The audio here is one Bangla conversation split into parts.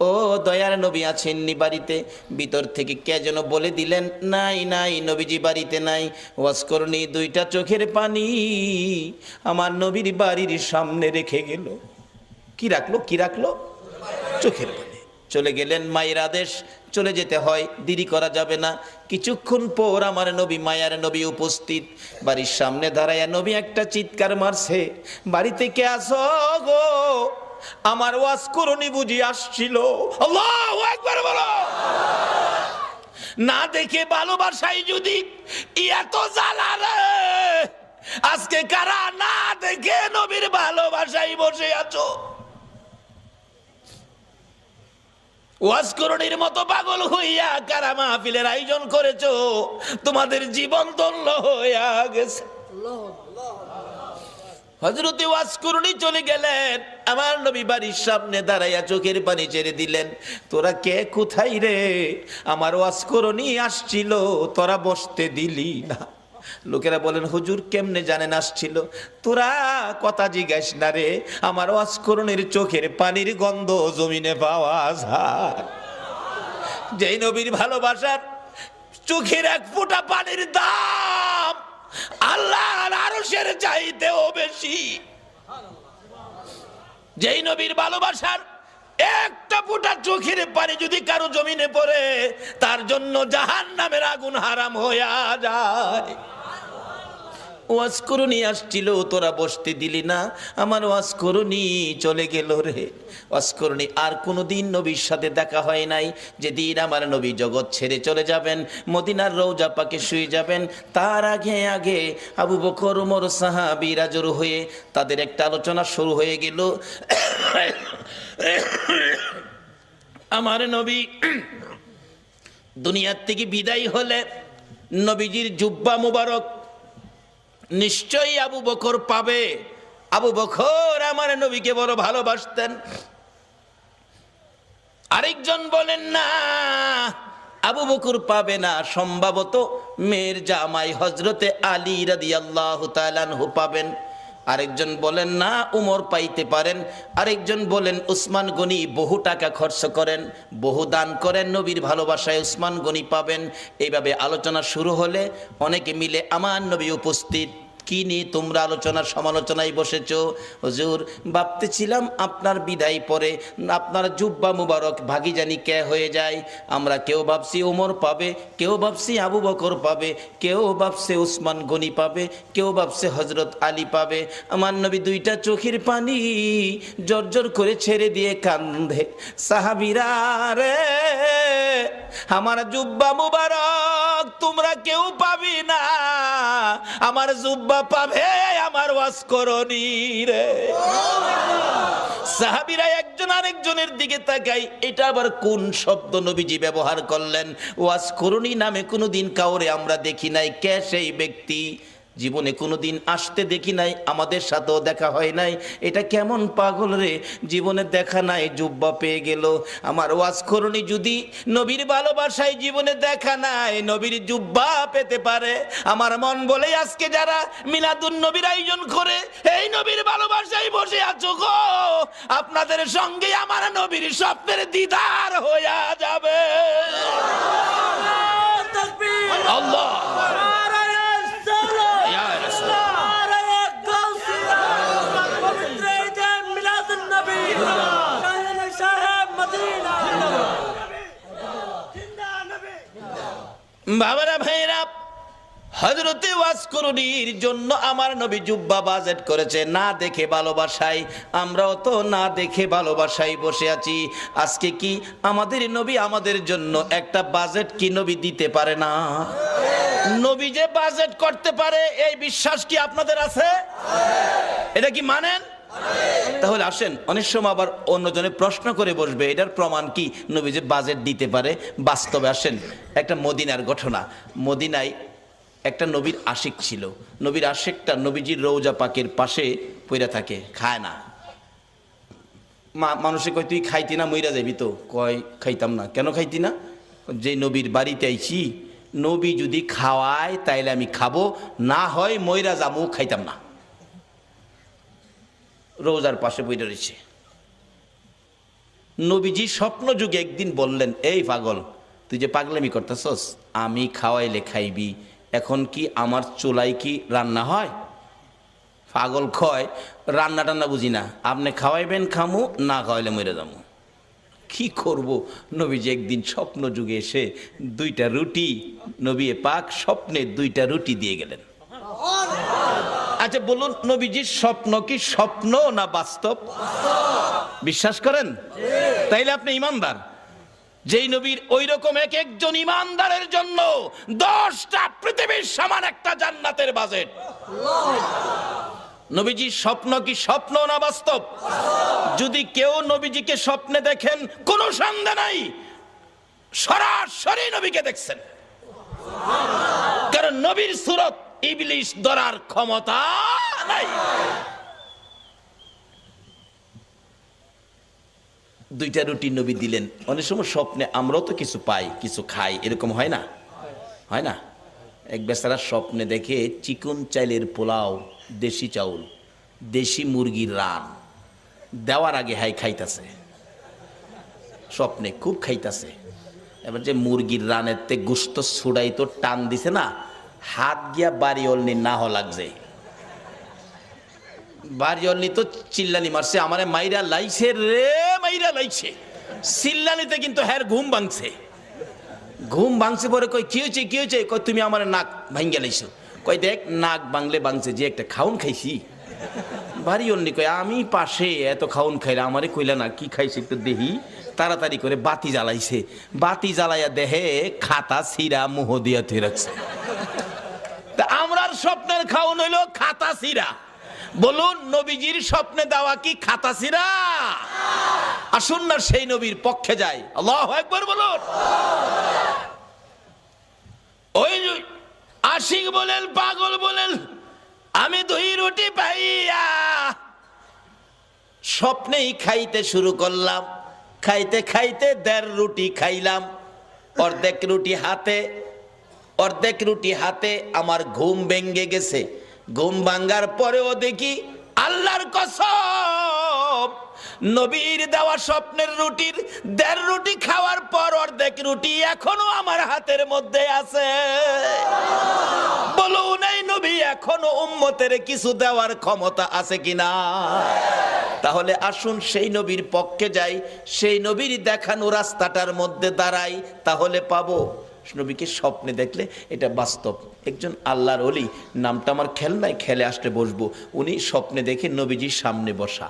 ও দয়ার নবী আছেননি বাড়িতে? ভিতর থেকে কে যেন বলে দিলেন, নাই নাই, নবীজি বাড়িতে নাই। ওয়াজ করনি দুইটা চোখের পানি আমার নবীর বাড়ির সামনে রেখে গেল। কি রাখলো? কি রাখলো? চোখের পানি। চলে গেলেন, মায়ের আদেশ, চলে যেতে হয়, দেরি করা যাবে না। কিছুক্ষণ পর আমার নবী, মায়ার নবী উপস্থিত। বাড়ির সামনে দাঁড়ায়া নবী একটা চিৎকার মারছে, বাড়িতে কে আসো গো? আমার ওয়াজ করনি বুঝি আসছিল? আল্লাহু আকবার বলো। না দেখে ভালোবাসাই যদি এত জ্বালা রে, আজকে কারা না দেখে নবীর ভালোবাসাই বসে আছো? ওয়াজ করণীর মতো পাগল হইয়া কারা মাহফিলের আয়োজন করেছো? তোমাদের জীবন ধন্য হইয়া গেছে। হযরতে ওয়াজ করণী চলে গেলেন, আমার নবী বাড়ির সামনে দাঁড়াইয়া চোখের পানি ছেড়ে দিলেন। তোরা কে, কোথায় রে? আমার ওয়াজ করণী আসছিল, তোরা বসতে দিলি না। লোকেরা বলেন, হুজুর কেমনে জানেন আসছিল? তোরা কথা জিজ্ঞাস না রে, আমার ওয়াজ করণীর চোখের পানির গন্ধ জমিনে পাওয়া যায়। যেই নবীর ভালোবাসার চোখের এক ফোঁটা পানির দাম আল্লাহর আরশের চাইতেও বেশি। যেই নবীর ভালোবাসার একটা ফোঁটা চোখের পানি যদি কারো জমিনে পড়ে, তার জন্য জাহান্নামের আগুন হারাম হইয়া যায়। ওয়াজ করণী আসছিল, তোরা বসতে দিলি না, আমার ওয়াজ করণী চলে গেল রে। ওয়াজ করণী আর কোনোদিন নবীর সাথে দেখা হয় নাই। যেদিন আমার নবী জগৎ ছেড়ে চলে যাবেন, মদিনার রওজা পাকে শুয়ে যাবেন, তার আগে আগে আবু বকর, ওমর, সাহাবীরা জড়ো হয়ে তাদের একটা আলোচনা শুরু হয়ে গেল। আমার নবী দুনিয়ার থেকে বিদায় হলে নবীজির জুব্বা মুবারক নিশ্চয়ই আবু বকর পাবে। আবু বকর আমার নবীকে বড় ভালোবাসতেন। আরেকজন বলেন না, আবু বকর পাবে না, সম্ভবত মেয়ের জামাই হযরতে আলী রাদিয়াল্লাহু তাআলা আনহু পাবেন। আরেকজন বলেন না, উমর পাইতে পারেন। আরেকজন বলেন উসমান গনি বহু টাকা খরচ করেন, বহু দান করেন, নবীর ভালোবাসায় উসমান গনি পাবেন। এইভাবে আলোচনা শুরু হলে অনেকে মিলে আমার নবী উপস্থিত। কি নিয়ে তোমরা আলোচনার সমালোচনায় বসেছো? হুজুর ভাবতেছিলাম আপনার বিদায় পরে আপনার জুব্বা মুবারক ভাগি জানি কে হয়ে যায়। আমরা কেউ ভাবছি ওমর পাবে, কেউ ভাবছি আবু বকর পাবে, কেউ ভাবছে উসমান গনি পাবে, কেউ ভাবছে হযরত আলী পাবে। আমার নবী দুইটা চোখের পানি জর্জর করে ছেড়ে দিয়ে কান্দে, সাহাবীরা রে আমার জুব্বা মুবারক তোমরা কেউ পাবি না, আমার জুব্বা পাবে আমার ওয়াজ করণী রে। সাহাবীরা একজন আরেকজনের দিকে তাকাই, এটা আবার কোন শব্দ নবীজি ব্যবহার করলেন? ওয়াজ করণী নামে কোনোদিন কাউরে আমরা দেখি নাই। কে সেই ব্যক্তি? জীবনে কোনোদিন আসতে দেখি নাই, আমাদের সাথেও দেখা হয় নাই। এটা কেমন পাগল রে, জীবনে দেখা নাই, জুব্বা পেয়ে গেল। আমার ওয়াজ করণী যদি নবীর ভালোবাসায় জীবনে দেখা নাই, নবীর জুব্বা পেতে পারে। আমার মন বলে আজকে যারা মিলাদুন নবীর আয়োজন করে এই নবীর ভালোবাসায় বসে আছো গো, আপনাদের সঙ্গে আমার নবীর স্বপ্নের দিদার হইয়া যাবে। আল্লাহ বাবারা, ভাইরা, হযরতে ওয়াজ করণীর জন্য আমার নবী জুব্বা বাজেট করেছে না দেখে ভালোবাসায়। আমরাও তো না দেখে ভালোবাসায় বসে আছি। আজকে কি আমাদের নবী আমাদের জন্য একটা বাজেট কি নবী দিতে পারে না? নবী যে বাজেট করতে পারে এই বিশ্বাস কি আপনাদের আছে? এটা কি মানেন? তাহলে আসেন, অনেক সময় আবার অন্যজনে প্রশ্ন করে বসবে এটার প্রমাণ কি নবী যে বাজেট দিতে পারে। বাস্তবে আসেন, একটা মদিনার ঘটনা। মদিনায় একটা নবীর আশিক ছিল। নবীর আশিকটা নবীজির রওজা পাকের পাশে পইরা থাকে, খায় না। মানুষে কয় তুই খাইতি না, মইরা যাবি তো? কয় খাইতাম না। কেন খাইতি না? যে নবীর বাড়িতে আইছি, নবী যদি খাওয়ায় তাইলে আমি খাবো, না হয় মইরা যাবো, খাইতাম না। রোজার পাশে বইটা রয়েছে। নবীজি স্বপ্ন যুগে একদিন বললেন, এই পাগল, তুই যে পাগলামি করতেছস, আমি খাওয়াইলে খাইবি, এখন কি আমার চুলাই কি রান্না হয়? পাগল কয়, রান্না টান্না বুঝি না, আপনি খাওয়াইবেন খামু, না খাওয়াইলে মরে যাবো। কি করব? নবীজি একদিন স্বপ্ন যুগে এসে 2টা রুটি, নবী পাক স্বপ্নে 2টা রুটি দিয়ে গেলেন। আচ্ছা বলুন, নবীজির স্বপ্ন কি স্বপ্ন না বাস্তব? বিশ্বাস করেন? তাইলে আপনি ইমানদার। যেই নবীর ওই রকম এক একজন ইমানদারের জন্য 10টা পৃথিবীর সমান একটা জান্নাতের বাজেট। নবীজির স্বপ্ন কি স্বপ্ন না বাস্তব? যদি কেউ নবীজিকে স্বপ্নে দেখেন, কোনো সন্দেহ নাই সরাসরি নবীকে দেখছেন, কারণ নবীর সুরত ইবলিশ ধরার ক্ষমতা নাই। 2টা রুটি নবী দিলেন। অনেক সময় স্বপ্নে আমরাও তো কিছু পাই, কিছু খাই, এরকম হয় না? হয় না? এক বেচারা স্বপ্নে দেখে চিকন চাইলের পোলাও, দেশি চাউল, দেশি মুরগির রান দেওয়ার আগে হাই খাইতাছে, স্বপ্নে খুব খাইতাছে। এবার যে মুরগির রানের তে গুস্ত ছুড়াই তো টান দিছে না, হাত গিয়া বাড়ি অলনি না হ লাগছে, বাড়ি অলনি তো চিল্লানি মারছে, আমারে মাইরা লাইছে রে, মাইরা লাইছে। চিল্লানিতে কিন্তু হ্যার ঘুম ভাঙছে। ঘুম ভাঙছে পরে কই কি হয়েছে, কি হয়েছে? কই তুমি আমার নাক ভাঙ্গা লাইছো। কই দেখ, নাক ভাঙলে ভাঙছে, যে একটা খাউন খাইছি। বাড়ি অন্যি কই, আমি পাশে এত খাউন খাইলে আমারে কইলা না, কি খাইছে একটু দেহি। তাড়াতাড়ি করে বাতি জ্বালাইছে, বাতি জ্বালাইয়া দেহে খাতা ছিঁড়া মুহ দিয়া থুই রাখছে। তা আমরার স্বপ্নের খাউন হইলো খাতা ছিঁড়া। বলুন, নবীজির স্বপ্নে দেওয়া কি খাতা ছিঁড়া? আসুন না সেই নবীর পক্ষে যাই। আল্লাহু আকবার বলুন। ওই আশিক বলেন, পাগল বলেন, আমি 2 রুটি পাইয়া স্বপ্নেই খাইতে শুরু করলাম। খাইতে খাইতে 1.5 রুটি খাইলাম, অর্ধেক রুটি হাতে আমার ঘুম ভেঙে গেছে। ঘুম ভাঙ্গার পরেও দেখি, আল্লাহর কসম, নবীর দেওয়া স্বপ্নের রুটির 1.5 রুটি খাওয়ার পর অর্ধেক রুটি এখনো আমার হাতের মধ্যে আছে। বলুন, এই নবী এখনো উম্মতের কিছু দেওয়ার ক্ষমতা আছে কিনা? তাহলে আসুন সেই নবীর পক্ষে যাই, সেই নবীর দেখানো রাস্তাটার মধ্যে দাঁড়াই, তাহলে পাবো। নবীকে স্বপ্নে দেখলে এটা বাস্তব। একজন আল্লাহর ওলি, নামটা আমার খেয়াল নাই, খেলে আসলে বসবো, উনি স্বপ্নে দেখে নবীজির সামনে বসা।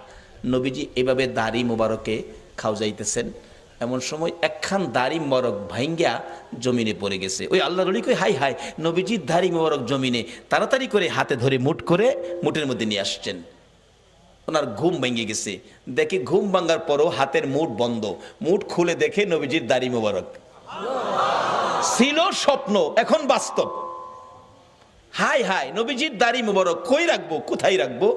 নবীজি এভাবে দাড়ি মোবারকে খাও যাইতেছেন, এমন সময় একখান দাড়ি মোবারক ভাঙ্গা জমিনে পড়ে গেছে। ওই আল্লাহর ওলি কই, হাই হাই, নবীজির দাড়ি মোবারক জমিনে। তাড়াতাড়ি করে হাতে ধরে মুঠের মধ্যে নিয়ে আসছেন। ওনার ঘুম ভেঙে গেছে, দেখে ঘুম ভাঙার পরও হাতের মুঠ বন্ধ। মুঠ খুলে দেখে নবীজির দাড়ি মোবারক। ছিল স্বপ্ন, এখন বাস্তব। হাই হাই, নবীজির দাড়ি মোবারক কই রাখবো, কোথায় রাখবো?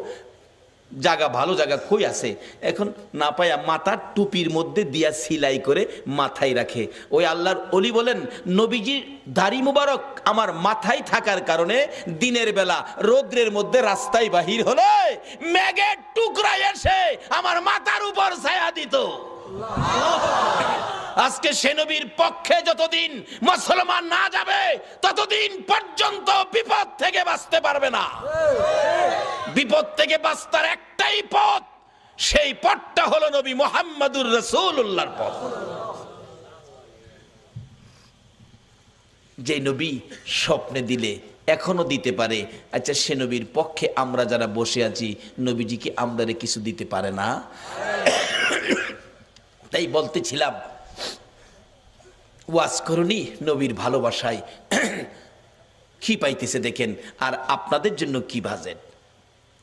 জায়গা, ভালো জায়গা কই আছে? এখন না পায়া মাথার টুপির মধ্যে দিয়া সিলাই করে মাথায় রাখে। ওই আল্লাহর ওলি বলেন, নবীজির দাড়ি মুবারক আমার মাথায় থাকার কারণে দিনের বেলা রৌদ্রের মধ্যে রাস্তায় বাহির হলে মেঘের টুকরা এসে আমার মাথার উপর ছায়া দিত। আজকে সে নবীর পক্ষে যতদিন মুসলমান না যাবে, ততদিন পর্যন্ত বিপদ থেকে বাঁচতে পারবে না। বিপদ থেকে বাঁচার একটাই পথ, সেই পথটা হলো নবী মুহাম্মদুর রাসূলুল্লাহর পথ। যে নবী স্বপ্নে দিলে এখনো দিতে পারে, আচ্ছা সে নবীর পক্ষে আমরা যারা বসে আছি, নবীজি কি আমাদের কিছু দিতে পারে না? তাই বলতেছিলাম, ওয়াজ করুনি নবীর ভালোবাসায় কি পাইতেছে দেখেন, আর আপনাদের জন্য কি বাজেট।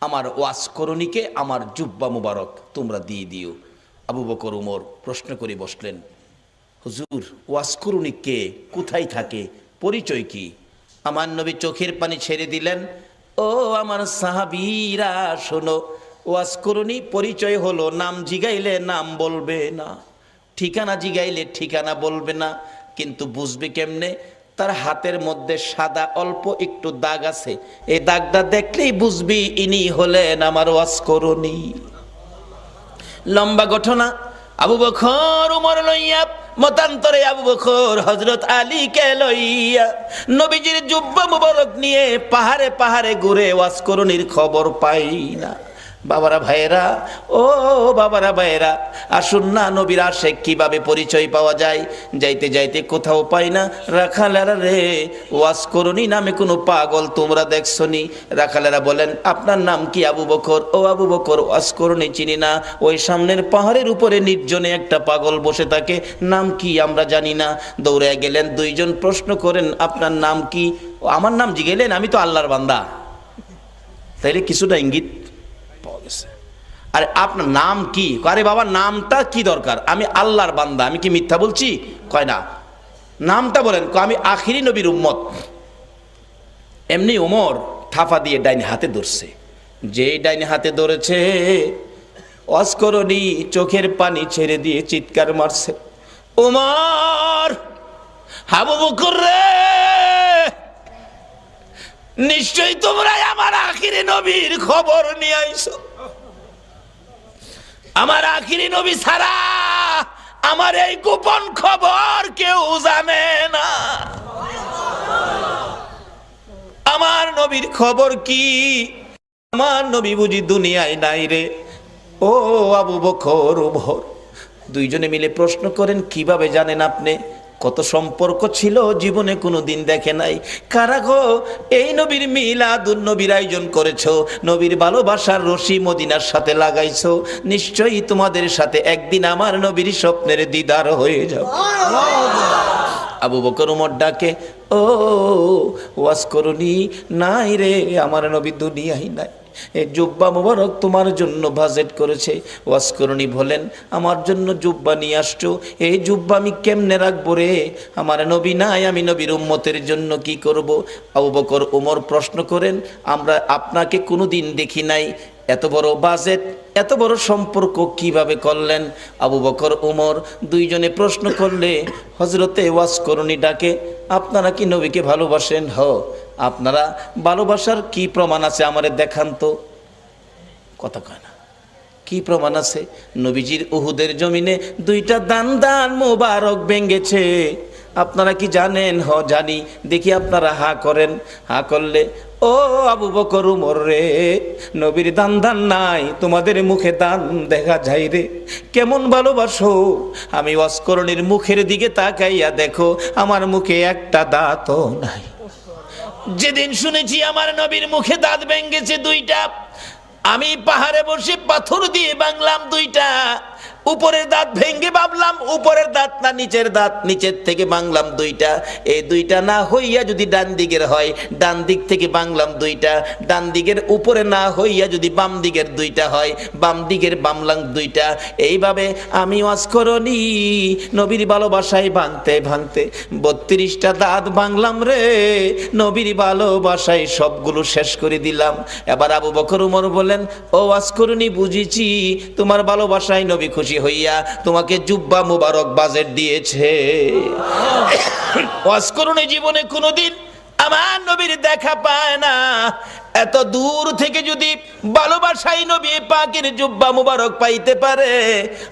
আমার ওয়াজ করুনিকে আমার জুব্বা মুবারক তোমরা দিয়ে দিও। আবু বকর উমর প্রশ্ন করে বসলেন, হুজুর ওয়াজ করুনি কে, কোথায় থাকে, পরিচয় কি? আমার নবী চোখের পানি ছেড়ে দিলেন, ও আমার সাহাবীরা শোনো, ওয়াজ করুনি পরিচয় হলো, নাম জিগাইলে নাম বলবে না, ঠিকানা জিগাইলে ঠিকানা বলবে না, কিন্তু বুঝবে কেমনে? তার হাতের মধ্যে সাদা অল্প একটু দাগ আছে, এই দাগটা দেখলেই বুঝবি ইনি হলেন আমার ওয়াজ করুনি। লম্বা ঘটনা, আবু বকর উমর লইয়া মতান্তরে আবু বকর হযরত আলী কে লইয়া নবীজির জুব্বা মুবারক নিয়ে পাহাড়ে পাহাড়ে ঘুরে ওয়াজ করণীর খবর পাই না। বাবারা ভাইয়েরা, ও বাবারা ভাইয়েরা, আসুন না নবীর আশেক কিভাবে পরিচয় পাওয়া যায়। যাইতে যাইতে কোথাও পাই না। রাখালেরা রে, ওয়াজ করণী নামে কোনো পাগল তোমরা দেখছো নি? রাখালেরা বলেন, আপনার নাম কি? আবু বকর। ও আবু বকর, ওয়াজ করণী চিনি না। ওই সামনের পাহাড়ের উপরে নির্জনে একটা পাগল বসে থাকে, নাম কি আমরা জানি না। দৌড়ে গেলেন, দুইজন প্রশ্ন করেন, আপনার নাম কি? আমার নাম জিগেলেন, আমি তো আল্লাহর বান্দা। তাইলে কিছুটা ইঙ্গিত পাওয়া গেছে। আরে আপনার নাম কি? আরে বাবা নামটা কি দরকার, আমি আল্লাহর বান্দা, আমি কি মিথ্যা বলছি? কয় না, নামটা বলেন। আমি আখিরি নবীর উম্মত। এমনি ওমর থাফা দিয়ে ডাইনে হাতে ধরছে। যেই ডাইনে হাতে ধরেছে, ওয়াজ করণী চোখের পানি ছেড়ে দিয়ে চিৎকার মারছে, ওমর, আবু বকর রে, নিশ্চয়ই তোমরা আমার আখিরি নবীর খবর নিয়ে আইছো। আমার আখিরি নবী ছাড়া আমার এই গোপন খবর কেউ জানে না। আমার নবীর খবর কি? আমার নবী বুঝি দুনিয়ায় নাই রে। ও আবু বকর, উমর দুইজনে মিলে প্রশ্ন করেন, কিভাবে জানেন আপনি? কত সম্পর্ক ছিল, জীবনে কোনো দিন দেখে নাই। কারা গো এই নবীর মিলাদুন নবীর আয়োজন করেছো, নবীর ভালোবাসার রশি মদিনার সাথে লাগাইছো, নিশ্চয়ই তোমাদের সাথে একদিন আমার নবীর স্বপ্নের দিদার হয়ে যাবে। আবু বকর উমর ডাকে, ও ওয়াজ করণী নাই রে, আমার নবী দুনিয়ায় নাই। এই জুব্বা মুবারক তোমার জন্য বাজেট করেছে। ওয়াজ করণী বলেন, আমার জন্য জুব্বা নিয়ে আসছো, এই জুব্বা আমি কেমনে রাখবো রে? আমার নবী নাই, আমি নবীর উম্মতের জন্য কি করব? আবু বকর উমর প্রশ্ন করেন, আমরা আপনাকে কোনোদিন দেখি নাই, এত বড় বাজেট, এত বড় সম্পর্ক কিভাবে করলেন? আবু বকর উমর দুইজনে প্রশ্ন করলে হযরতে ওয়াজ করণী ডাকে, আপনারা কি নবীকে ভালোবাসেন? হ। আপনারা ভালোবাসার কি প্রমাণ আছে আমারে দেখান তো। কথা কয় না, কি প্রমাণ আছে? নবীজির উহুদের জমিনে দুইটা দান মোবারক ভেঙেছে, আপনারা কি জানেন? হ জানি। দেখি আপনারা হা করেন। হা করলে, ও আবু বকর উমর রে, নবীর দান নাই, তোমাদের মুখে দান দেখা যায় রে। কেমন ভালোবাসো? আমি ওয়াজ করণীর মুখের দিকে তাকাইয়া দেখো, আমার মুখে একটা দাঁতও নাই। যেদিন শুনেছি আমার নবীর মুখে দাঁত ভেঙেছে দুইটা, আমি পাহাড়ে বসে পাথর দিয়ে ভাঙলাম দুইটা। উপরের দাঁত ভেঙ্গে ভাবলাম উপরের দাঁত না নিচের দাঁত, নিচের থেকে ভাঙলাম দুইটা। এই দুইটা না হইয়া যদি ডান দিকের হয়, ডান দিক থেকে ভাঙলাম দুইটা। ডান দিকের উপরে না হইয়া যদি বাম দিকের দুইটা হয়, বাম দিকের ভাঙলাম দুইটা। এইভাবে আমি ওয়াজ করণী নবীর ভালোবাসায় ভাঙতে ভাঙতে 32টা দাঁত ভাঙলাম রে। নবীর ভালোবাসায় সবগুলো শেষ করে দিলাম। এবার আবু বকর উমর বলেন, ও ওয়াজ করণী, বুঝেছি তোমার ভালোবাসায় নবী খুশি হইয়া তোমাকে জুব্বা মুবারক বাজেট দিয়েছে। ওয়াজ করণী জীবনে কোনোদিন আমার নবীর দেখা পায় না। এত দূর থেকে যদি ভালোবাসাই নবী পাকের জুব্বা মুবারক পাইতে পারে,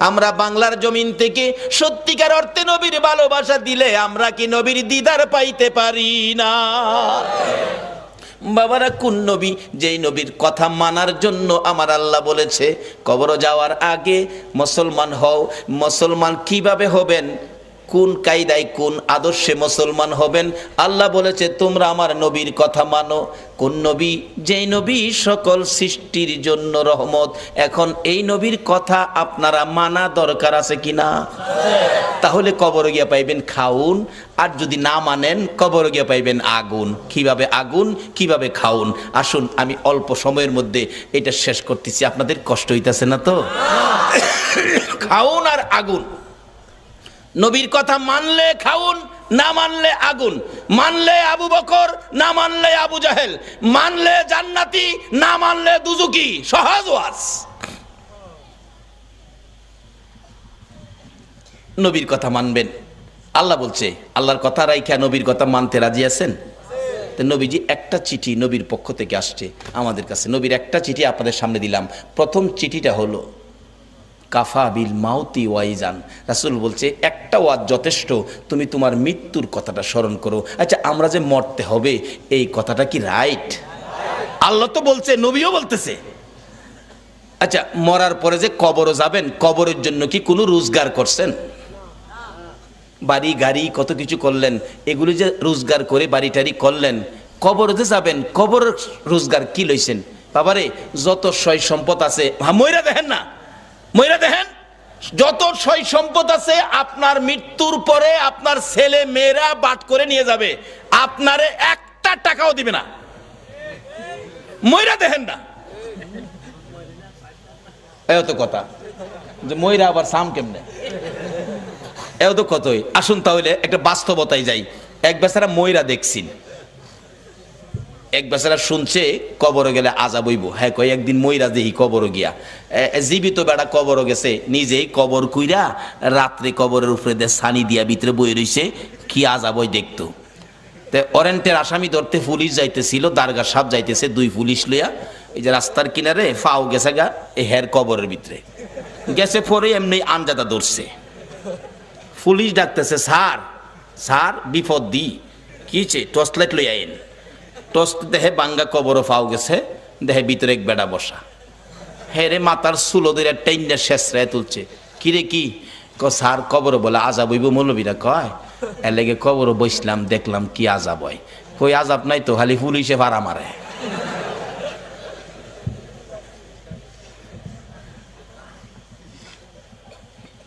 আমরা বাংলার জমিন থেকে সত্যিকার অর্থে নবীর ভালোবাসা দিলে আমরা কি নবীর দিদার পাইতে পারি না? বাবারা, কোন নবী? যেই নবীর কথা মানার জন্য আমার আল্লাহ বলেছে কবর যাওয়ার আগে মুসলমান হও। মুসলমান কিভাবে হবেন, কোন কায়দায় কোন আদর্শে মুসলমান হবেন? আল্লাহ বলেছে তোমরা আমার নবীর কথা মানো। কোন নবী? যেই নবী সকল সৃষ্টির জন্য রহমত। এখন এই নবীর কথা আপনারা মানা দরকার আছে কিনা? তাহলে কবরে গিয়া পাইবেন খাউন, আর যদি না মানেন কবরে গিয়া পাইবেন আগুন। কিভাবে আগুন, কিভাবে খাউন? আসুন আমি অল্প সময়ের মধ্যে এটা শেষ করতেছি, আপনাদের কষ্ট হইতাছে না তো? খাউন আর আগুন। নবীর কথা মানলে খাউন, না মানলে আগুন। মানলে আবু বকর, না মানলে আবু জাহেল। মানলে জান্নাতি, না মানলে দুজুকি। সহজ ওয়াজ। নবীর কথা মানবেন। আল্লাহ বলছে, আল্লাহর কথা রাইখা নবীর কথা মানতে রাজি আছেন? নবীজি একটা চিঠি নবীর পক্ষ থেকে আসছে আমাদের কাছে। নবীর একটা চিঠি আপনাদের সামনে দিলাম। প্রথম চিঠিটা হলো, কাফা বিল মাউতি ওয়াইজান। রাসূল বলছে একটা ওয়াজ যথেষ্ট, তুমি তোমার মৃত্যুর কথাটা স্মরণ করো। আচ্ছা, আমরা যে মরতে হবে এই কথাটা কি রাইট? আল্লাহ তো বলছে, নবীও বলতেছে। আচ্ছা, মরার পরে যে কবরও যাবেন, কবরের জন্য কি কোনো রোজগার করছেন? বাড়ি গাড়ি কত কিছু করলেন, এগুলি যে রোজগার করে বাড়ি টাড়ি করলেন, কবরে যে যাবেন কবরের রোজগার কি লইছেন? বাবারে, যত সয় সম্পদ আছে, ময়রা দেখেন না, ময়রা দেখেন, যত সয় সম্পদ আছে আপনার মৃত্যুর পরে আপনার ছেলে মেয়েরা বাট করে নিয়ে যাবে, আপনারে একটা টাকাও দিবে না। ময়রা দেখেন না, এও তো কথা যে ময়রা আবার সাম কেমনে, এও তো কতই। আসুন তাহলে একটা বাস্তবতায় যাই। এক বেচারা ময়রা দেখছেন, এক বেচারা শুনছে কবরে গেলে আযাব হইব। হ্যাঁ কয় একদিন ময়রা দেহি কবরে গিয়া, জীবিত বেড়া কবরে গেছে, নিজেই কবর কুইরা রাত্রে কবরের উপরে দিয়ে ছানি দিয়া ভিতরে বই রইছে, কি আযাব হয় দেখতো। তে ওয়ারেন্টের আসামি ধরতে পুলিশ যাইতেছিল, দারগা সাহেব যাইতেছে, দুই পুলিশ লইয়া এই যে রাস্তার কিনারে ফাও গেছে গা এই হের কবরের ভিতরে গেছে, পরে এমনি আনজাদা ধরছে। পুলিশ ডাকতেছে, স্যার স্যার বিপদ দি কিছে, টর্চ লাইট লই আইন। টর্চ দেখে বাঙ্গা কবরও ফাও গেছে, দেখে ভিতরে এক বেড়া বসা। হেরে মাথার চুলো ধরে টাইনা শেষরায় তুলছে, কিরে কি? স্যার কবরও বলে আযাব হইব। মৌলবীরা কয় এর লেগে কবরও বসলাম, দেখলাম কি আযাব হয়। কই আযাব নাই তো, খালি পুলিশে ভাড়া মারে।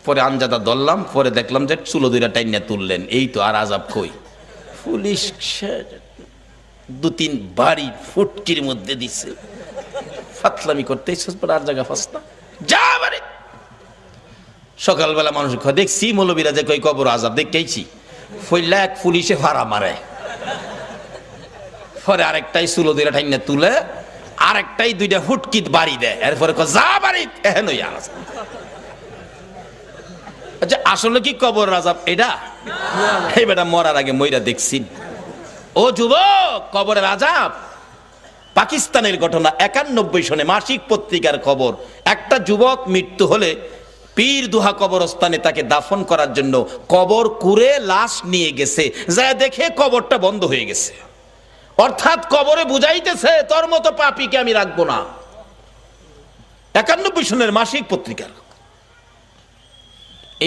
পরে আনজাদা ধরলাম, পরে দেখলাম যে চুলো দুইটা টাইনা তুললেন, এই তো, আর আযাব কই? পুলিশ দু তিন বাড়ি ফুটকির মধ্যে দিছে, ফাতলামি করতে আর জায়গা ফাস্তা যা বাড়ি। সকালবেলা মানুষ দেখছি মৌলবীরা যে কই কবর আযাব দেখেছি, ফইলা এক পুলিশে ভাড়া মারে। পরে আরেকটাই চুলো দুইটা টাইনা তুলে, আরেকটাই দুইটা ফুটকিত বাড়ি দেয়, এরপরে যা বাড়ি এহেন হইয়া আছে। আচ্ছা, আসলে কি কবর আযাব এটা? এই বেটা মরার আগে মইরা দেখছি। ও যুবক, কবরের আযাব পাকিস্তানের ঘটনা। 91 সনে মাসিক পত্রিকার খবর, একটা যুবক মৃত্যু হলে পীর দুহা কবরস্থানে তাকে দাফন করার জন্য কবর কুরে লাশ নিয়ে গেছে, যা দেখে কবরটা বন্ধ হয়ে গেছে। অর্থাৎ কবরে বুঝাইতেছে তোর মতো পাপীকে আমি রাখবো না। 91 সনের মাসিক পত্রিকার।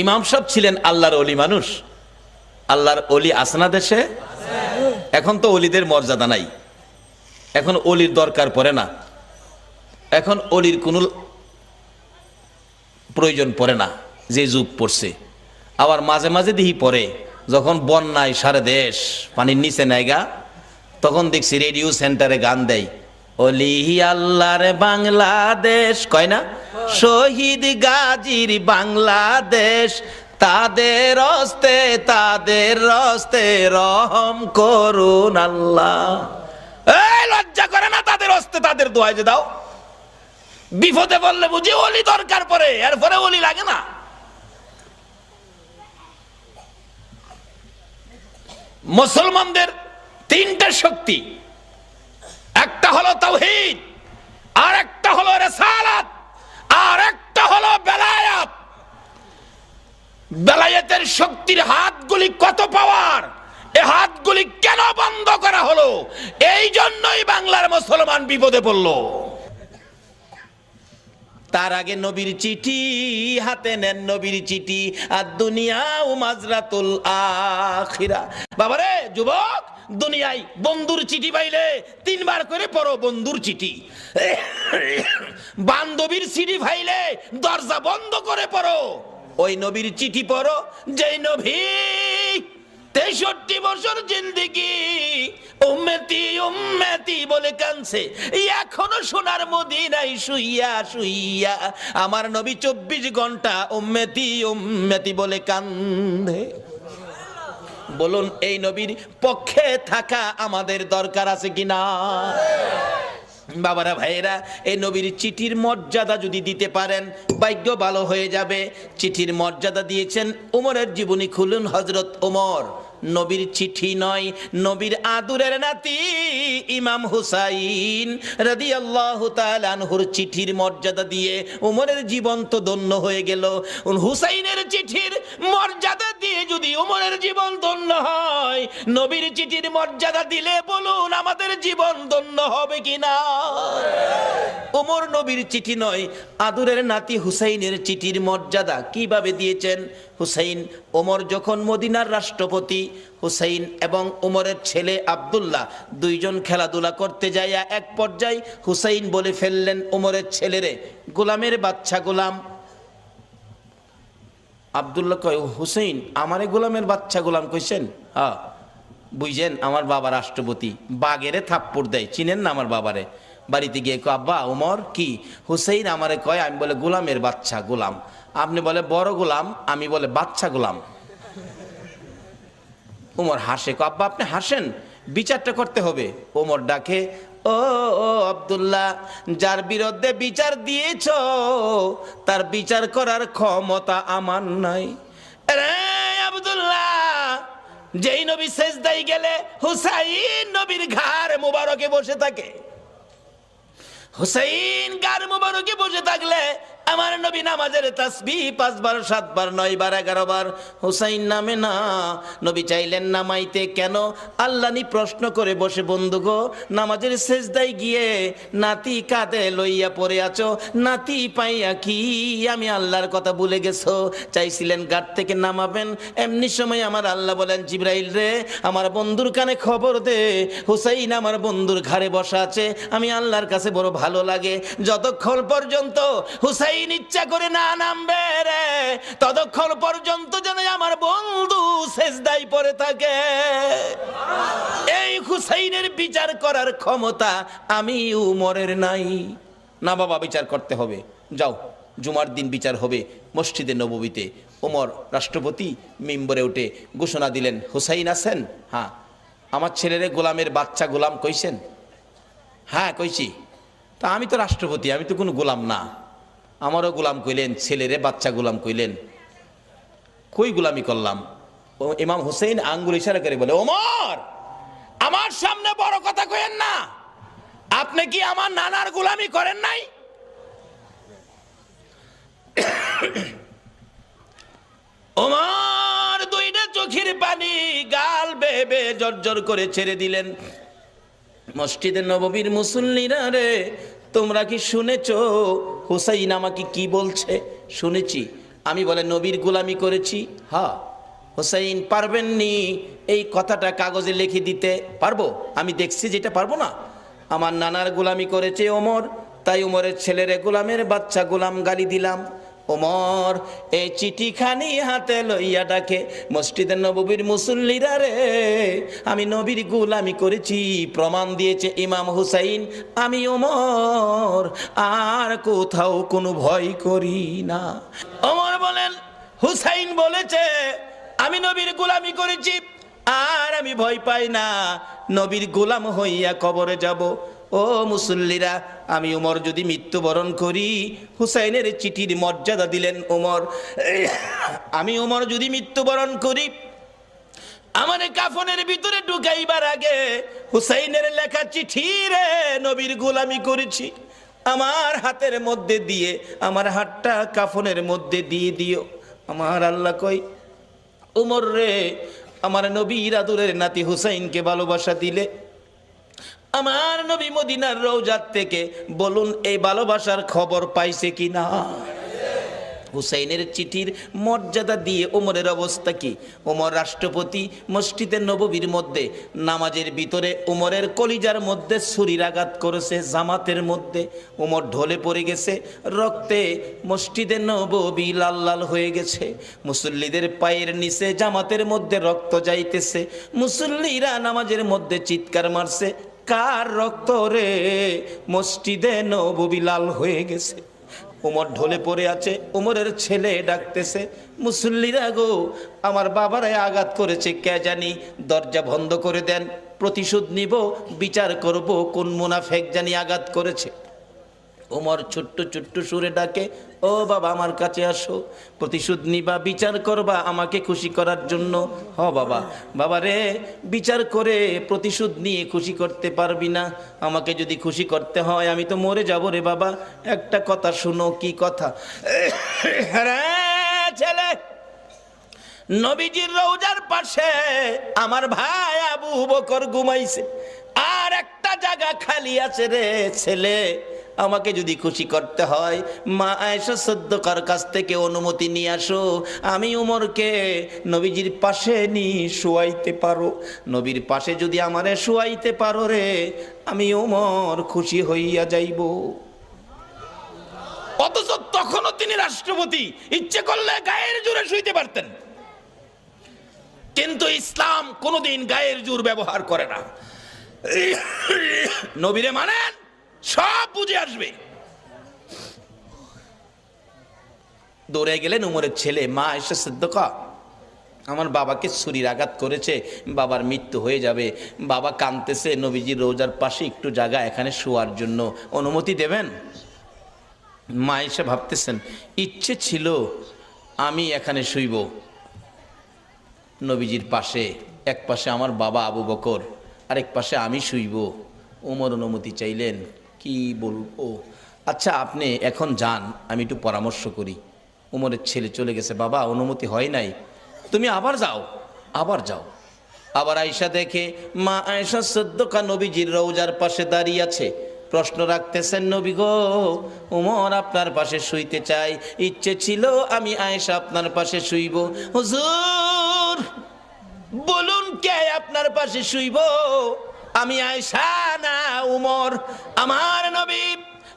ইমাম সাহেব ছিলেন আল্লাহর ওলি মানুষ। আল্লাহর ওলি আসনা দেশে? এখন তো ওলিদের মর্যাদা নাই, এখন ওলির দরকার পড়ে না, এখন ওলির কোনো প্রয়োজন পড়ে না, যে যুগ পড়ছে। আবার মাঝে মাঝে দিহি পড়ে, যখন বন্যায় সারা দেশ পানির নিচে নেয়গা, তখন দেখছি রেডিও সেন্টারে গান দেয়, ওলি আল্লাহর বাংলাদেশ, কয় না, শহীদ গাজীর বাংলাদেশ, তাদের হস্তে রহম করুন আল্লাহ। এই লজ্জা করে না তাদের হস্তে তাদের দোয়াই যে দাও? বিপদে বললে বুঝি ওলি দরকার পড়ে, এরপরে ওলি লাগে না। মুসলমানদের তিনটা শক্তি, একটা হলো তাওহীদ, আর একটা হলো রিসালাত, আর একটা হলো বেলায়াত। বেলায়েতের শক্তির হাতগুলি কত পাওয়ার, এই হাতগুলি কেন বন্ধ করা হলো? এই জন্যই বাংলার মুসলমান বিপদে পড়ল। তার আগে নবীর চিঠি হাতে নেন, নবীর চিঠি, আর দুনিয়া ও মাজরাতুল আখিরা। বাবারে যুবক, দুনিয়ায় বন্ধুর চিঠি পাইলে 3 বার করে পড়ো বন্ধুর চিঠি। বান্ধবীর চিঠি পাইলে দরজা বন্ধ করে পড়ো। ওই নবীর চিঠি পড়ো যেই নবী 63 বছর জিন্দেগি উম্মতি উম্মতি বলে কাঁদছে, এখনো সোনার মদিনায় শুইয়া শুইয়া আমার নবী 24 ঘন্টা উম্মতি উম্মতি বলে কান্দে। বলুন, এই নবীর পক্ষে থাকা আমাদের দরকার আছে কিনা? বাবারা ভাইয়েরা, এই নবীর চিঠির মর্যাদা যদি দিতে পারেন ভাগ্য ভালো হয়ে যাবে। চিঠির মর্যাদা দিয়েছেন, উমরের জীবনী খুলুন, হযরত উমর নবীর চিঠি নয়, নবীর আদুরের নাতি ইমাম হুসাইন রাদিয়াল্লাহু তাআলা আনহুর চিঠির মর্যাদা দিয়ে ওমরের জীবন তো ধন্য হয়ে গেল। হুসাইনের চিঠির মর্যাদা দিয়ে যদি ওমরের জীবন ধন্য হয়, নবীর চিঠির মর্যাদা দিলে বলুন আমাদের জীবন ধন্য হবে কিনা? ওমর নবীর চিঠি নয়, আদুরের নাতি হুসাইনের চিঠির মর্যাদা কিভাবে দিয়েছেন? হুসাইন, ওমর যখন মদিনার রাষ্ট্রপতি, হুসাইন এবং ওমরের ছেলে আব্দুল্লাহ দুইজন খেলাধুলা করতে যাইয়া এক পর্যায়ে হুসাইন বলে ফেললেন ওমরের ছেলেরে, গোলামের বাচ্চা গোলাম। আব্দুল্লাহ কয়, হুসাইন আমারে গোলামের বাচ্চা গোলাম কইছেন? হ্যাঁ, বুঝছেন আমার বাবা রাষ্ট্রপতি। বাগেরে থাপ্পড় দেয়, চিনেন না আমার বাবারে? বাড়িতে গিয়ে কয়, আব্বা ওমর কি? হুসাইন আমারে কয়, আমি বলে গোলামের বাচ্চা গোলাম। আপনি বলে বড় গোলাম, আমি বলে বাচ্চা গোলাম। ওমর হাসে, কয় আব্বা আপনি হাসেন, বিচারটা করতে হবে। ওমর ডাকে, ও ও আব্দুল্লাহ, যার বিরুদ্ধে বিচার দিয়েছ তার বিচার করার ক্ষমতা আমার নাই। রে আব্দুল্লাহ, যেই নবী সেজদায় গেলে হুসাইন নবীর ঘাড় মুবারকে বসে থাকে, হুসাইন ঘাড় মুবারকে বসে থাকলে আমার নবী নামাজের তাসবিহ 5 বার 7 বার 9 বার 11 বার হুসাইন নামে না। নবী চাইলেন নামাইতে, কেন? আল্লাহনি প্রশ্ন করে বসে, বন্ধু গো নামাজের সেজদায় গিয়ে নাতি কাঁধে লইয়া পড়ে আছো, নাতি পাইয়া কি আমি আল্লাহর কথা ভুলে গেছো? চাইছিলেন ঘাট থেকে নামাবেন, এমনি সময় আমার আল্লাহ বলেন, জিবরাইল রে আমার বন্ধুর কানে খবর দে, হুসাইন আমার বন্ধুর ঘাড়ে বসা আছে, আমি আল্লাহর কাছে বড় ভালো লাগে, যতক্ষণ পর্যন্ত হুসাইন ইচ্ছা করে না নামবে রে ততক্ষণ পর্যন্ত যেন আমার বন্ধু সেজদায় পড়ে থাকে। এই হুসাইনের বিচার করার ক্ষমতা আমি উমরের নাই। না বাবা, বিচার করতে হবে, যাও জুমার দিন বিচার হবে মসজিদে নববীতে। ওমর রাষ্ট্রপতি মিম্বরে উঠে ঘোষণা দিলেন, হুসাইন আছেন? হ্যাঁ। আমার ছেলেরে গোলামের বাচ্চা গোলাম কইছেন? হ্যাঁ কইছি। তা আমি তো রাষ্ট্রপতি, আমি তো কোনো গোলাম না, আমারও গোলাম কইলেন, ছেলেরে বাচ্চা গোলাম কইলেন, কই গোলামি করলাম? ও ইমাম হুসাইন আঙ্গুল ইশারা করে বলে, ওমর আমার সামনে বড় কথা কইেন না, আপনি কি আমার নানার গোলামি করেন নাই? ওমর দুইটা চোখের পানি গাল বেয়ে বেয়ে জর্জর করে ছেড়ে দিলেন। মসজিদে নববীর মুসল্লিরা রে, তোমরা কি শুনেছো হুসাইন আমাকে কি বলছে? শুনেছি। আমি বলে নবীর গোলামি করেছি। হ্যাঁ। হুসাইন পারবেননি এই কথাটা কাগজে লিখে দিতে? পারবো, আমি দেখছি যেটা পারবো না। আমার নানার গোলামি করেছে ওমর, তাই ওমরের ছেলেরে গোলামের বাচ্চা গোলাম গালি দিলাম। ওমর এই চিঠিখানি হাতে লইয়া ডাকে, মসজিদের নববীর মুসল্লিরা রে, আমি নবীর গোলামি করেছি, প্রমাণ দিয়েছে ইমাম হুসাইন, আমি ওমর আর কোথাও কোনো ভয় করি না। ওমর বলেন, হুসাইন বলেছে আমি নবীর গোলামি করেছি আর আমি ভয় পাই না, নবীর গোলাম হইয়া কবরে যাব। ও মুসল্লিরা, আমি ওমর যদি মৃত্যুবরণ করি, হুসাইনের চিঠির মর্যাদা দিলেন ওমর, আমি ওমর যদি মৃত্যুবরণ করি, আমার কাফনের ভিতরে ঢুকাইবার আগে হুসাইনের লেখা চিঠি রে নবীর গোলামি করেছি, আমার হাতের মধ্যে দিয়ে আমার হাতটা কাফনের মধ্যে দিয়ে দিও। আমার আল্লাহ কই, ওমর রে আমার নবীর আদরের নাতি হুসাইনকে ভালোবাসা দিলে, আমার নবী মদিনার রওজাত থেকে বলুন এই ভালোবাসার খবর পাইছে কিনা? হুসাইনের চিঠির মর্যাদা দিয়ে ওমরের অবস্থা কি? ওমর রাষ্ট্রপতি, মসজিদের নববীর মধ্যে নামাজের ভিতরে ওমরের কলিজার মধ্যে ছুরির আঘাত করেছে, জামাতের মধ্যে ওমর ঢলে পড়ে গেছে, রক্তে মসজিদের নববী লাল লাল হয়ে গেছে, মুসল্লিদের পায়ের নিচে জামাতের মধ্যে রক্ত যাইতেছে, মুসল্লিরা নামাজের মধ্যে চিৎকার মারছে, কার রক্ত রে? মসজিদে নববী লাল হয়ে গেছে। ওমর ঢলে পড়ে আছে, ওমরের ছেলে ডাকতেছে, মুসল্লিরা গো আমার বাবারাই আঘাত করেছে, কে জানি, দরজা বন্ধ করে দেন, প্রতিশোধ নিব, বিচার করব কোন মুনাফেক জানি আঘাত করেছে। ওমর ছোট্ট ছোট্ট সুরে ডাকে, ও বাবা আমার কাছে আসো, প্রতিশোধ নিবা, বিচার করবা আমাকে খুশি করার জন্য। হ বাবা, বাবা রে, বিচার করে প্রতিশোধ নিয়ে খুশি করতে পারবি না, আমাকে যদি খুশি করতে হয় আমি তো মরে যাব রে বাবা। একটা কথা শুনো। কি কথা? ছেলে, নবীজির রওজার পাশে আমার ভাই আবু বকর ঘুমাইছে, আর একটা জায়গা খালি আছে রে ছেলে, আমাকে যদি খুশি করতে হয় মা আয়েশা সিদ্দিকার কাছ থেকে অনুমতি নিয়ে আসো, আমি উমরকে নবীজির পাশে নিয়ে শোয়াইতে পারো। নবীর পাশে যদি আমারে শোয়াইতে পারো রে, আমি উমর খুশি হইয়া যাইব। অথচ তখনও তিনি রাষ্ট্রপতি, ইচ্ছে করলে গায়ের জোরে শুইতে পারতেন, কিন্তু ইসলাম কোনোদিন গায়ের জোর ব্যবহার করে না। নবীরে মানেন, সব বুঝে আসবে। দৌড়ে গেলেন উমরের ছেলে, মা আয়েশা সিদ্দিকা, আমার বাবাকে ছুরির আঘাত করেছে, বাবার মৃত্যু হয়ে যাবে, বাবা কাঁদতেছে, নবীজির রোজার পাশে একটু জায়গা এখানে শোয়ার জন্য অনুমতি দেবেন? মা আয়েশা ভাবতেছেন, ইচ্ছে ছিল আমি এখানে শুইব নবীজির পাশে, এক পাশে আমার বাবা আবু বকর, আরেক পাশে আমি শুইব। ওমর অনুমতি চাইলেন। কি বলবো, আচ্ছা আপনি এখন যান, আমি একটু পরামর্শ করি। ওমরের ছেলে চলে গেছে। বাবা অনুমতি হয় নাই, তুমি আবার যাও, আবার যাও। আবার আয়েশা দেখে মা আয়েশা সিদ্দিকা নবীজির রওজার পাশে দাঁড়িয়ে আছে, প্রশ্ন রাখতেছেন, নবী গো, ওমর আপনার পাশে শুইতে চাই, ইচ্ছে ছিল আমি আয়েশা আপনার পাশে শুইব। হুজুর বলুন কে আপনার পাশে শুইব? আমি আয়েশা না উমর? আমার নবী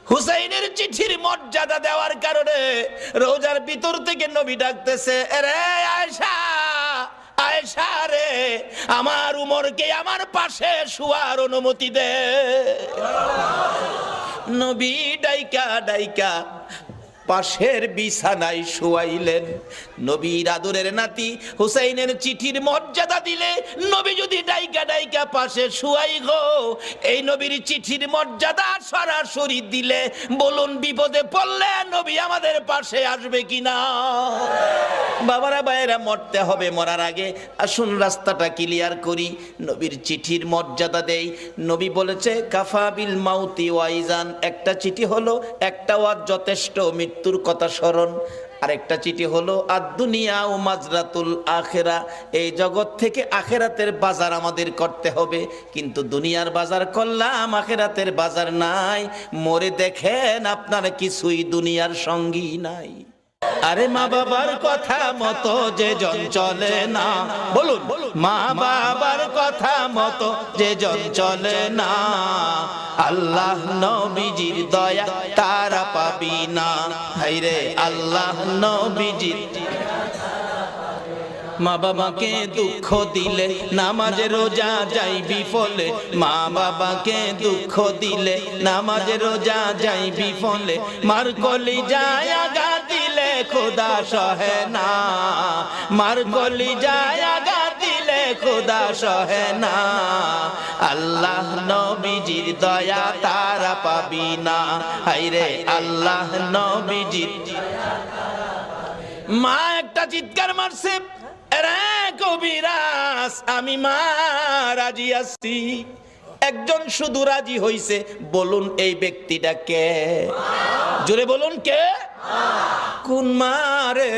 হুসাইনের চিঠির মর্যাদা দেওয়ার কারণে রোজার ভিতর থেকে নবী ডাকতেছে, রে আয়েশা, আয়েশা রে, আমার উমরকে আমার পাশে শুয়ার অনুমতি দে। নবী ডাইকা ডাইকা পাশের বিছানায় শুয়াইলেন। নবীর আদরের নাতি হুসাইনের চিঠির মর্যাদা দিলে নবী যদি ডাইকা ডাইকা পাশে শুয়াই গো, এই নবীর চিঠির মর্যাদা সরাসরি দিলে বলুন বিপদে পড়লে নবী আমাদের পাশে আসবে কিনা? বাবারা ভাইয়েরা, মরতে হবে, মরার আগে আসুন রাস্তাটা ক্লিয়ার করি, নবীর চিঠির মর্যাদা দেই। নবী বলেছে কাফা বিল মাউতি ওয়াইজান, একটা চিঠি হলো একটা ওয়াজ যথেষ্ট, মৃত্যুর কথা স্মরণ। আরেকটা চিঠি হলো আদ-দুনিয়া ও মাজরাতুল আখিরা, এই জগৎ থেকে আখিরাতের বাজার আমাদের করতে হবে, কিন্তু দুনিয়ার বাজার করলাম, আখিরাতের বাজার নাই। মরে দেখেন আপনার কিছুই দুনিয়ার সঙ্গী নাই। আরে মা বাবার কথা মতো যে জন চলে না, বলুন মা বাবার কথা মতো যে জন চলে না, আল্লাহ নবীজির দয়া তারা পাবি না। হায়রে আল্লাহ নবীজির। মা বাবাকে দুঃখ দিলে নামাজে রোজা যাইবি ফলে, মা বাবাকে দুঃখ দিলে নামাজে রোজা যাইবি ফলে, মার কলি যায় আগা দিলে খোদা সহে না, মার কলি যায় আগা দিলে খোদা সহে না, আল্লাহ নবীজির দয়া তারা পাবি না। হায়রে আল্লাহ নবীজির। মা একটা চিৎকার মারছে, কবিরাজ আমি মা রাজি আছি। একজন শুধু রাজি হইছে, বলুন এই ব্যক্তিটা কে? জোরে বলুন কে? কোন মা রে?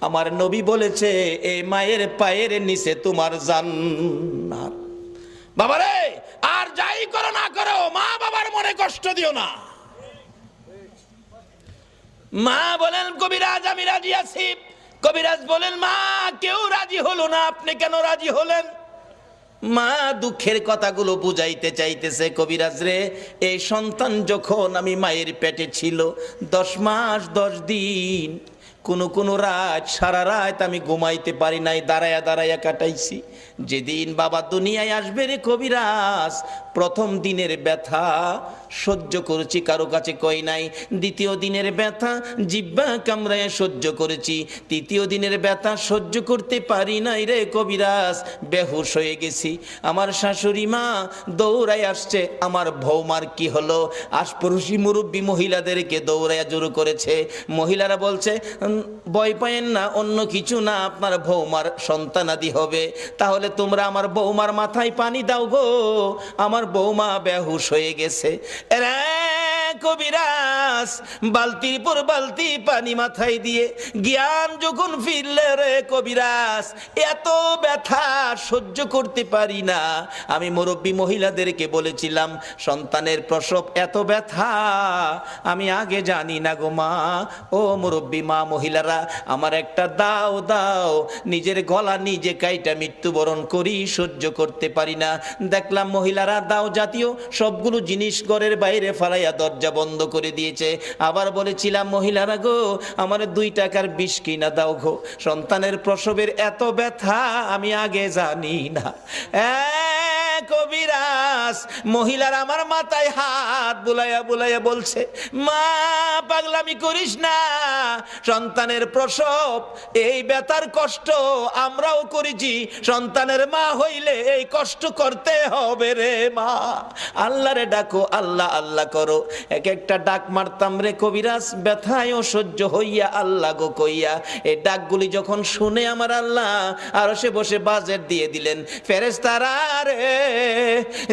আমার নবী বলেছে এই মায়ের পায়ের নিচে তোমার জান্নাত। বাবারে, আর যাই করো না করো, মা বাবার মনে কষ্ট দিও না। মা বলেন কবিরাজ আমি রাজি আছি। কবিরাজ বলেন মা কেউ রাজি হলো না, আপনি কেন রাজি হলেন? মা দুঃখের কথাগুলো বুঝাইতে চাইতেছে, কবিরাজ রে, এই সন্তান যখন আমি মায়ের পেটে ছিল 10 মাস 10 দিন, কোন রাত সারা রাত আমি ঘুমাইতে পারি নাই, দাঁড়ায়া দাঁড়ায়া কাটাইছি। যেদিন বাবা দুনিয়ায় আসবে রে কবিরাজ, প্রথম দিনের ব্যথা সহ্য করেছি, কারো কাছে কই নাই। দ্বিতীয় দিনের ব্যথা জিহ্বা কামড়ায় সহ্য করেছি। তৃতীয় দিনের ব্যথা সহ্য করতে পারি নাই রে কবিরাজ, বেহুশ হয়ে গেছি। আমার শাশুড়ি মা দৌড়ায় আসছে, আমার বৌমার কি হলো? আশপাশি মুরব্বী মহিলাদেরকে দৌড়ায় জোর করেছে। মহিলারা বলছে ভয় পায়েন না, অন্য কিছু না, আপনার বৌমার সন্তানাদি হবে। তাহলে তোমরা আমার বৌমার মাথায় পানি দাও গো, আমার বৌমা বেহুশ হয়ে গেছে। এরা কবিরাজ বালতির পর বালতি পানি মাথায় দিয়ে জ্ঞান যখন ফিরলে রে কবিরাজ, এত ব্যথা সহ্য করতে পারি না। আমি মুরব্বী মহিলাদেরকে বলেছিলাম সন্তানের প্রসব এত ব্যথা আমি আগে জানি না গো মা। ও মুরব্বী মা মহিলারা, আমার একটা দাও দাও, নিজের গলা নিজে কাইটা মৃত্যুবরণ করি, সহ্য করতে পারি না। দেখলাম মহিলারা দাও জাতীয় সবগুলো জিনিস ঘরের বাইরে ফালাইয়া দরজা বন্ধ করে দিয়েছে। আবার বলেছিলাম মহিলারা গো, আমার 2 টাকার বিষ কিনা দাও গো, সন্তানের প্রসবের এত ব্যথা আমি আগে জানি না। কবিরাজ মহিলার আমার মাথায় হাত বুলাইয়া বুলাইয়া বলছে মা পাগলামি করিস না, সন্তানের প্রসব এই ব্যথার কষ্ট আমরাও করেছি, সন্তানের মা হইলে এই কষ্ট করতে হবে রে মা। আল্লাহরে ডাকো, আল্লাহ আল্লাহ করো। এক একটা ডাক মারতাম রে কবিরাজ, ব্যথায়ও সহ্য হইয়া আল্লাহ গো কইয়া। এই ডাকগুলি যখন শুনে আমার আল্লাহ আরশে বসে বাজেট দিয়ে দিলেন। ফেরেশতারা রে,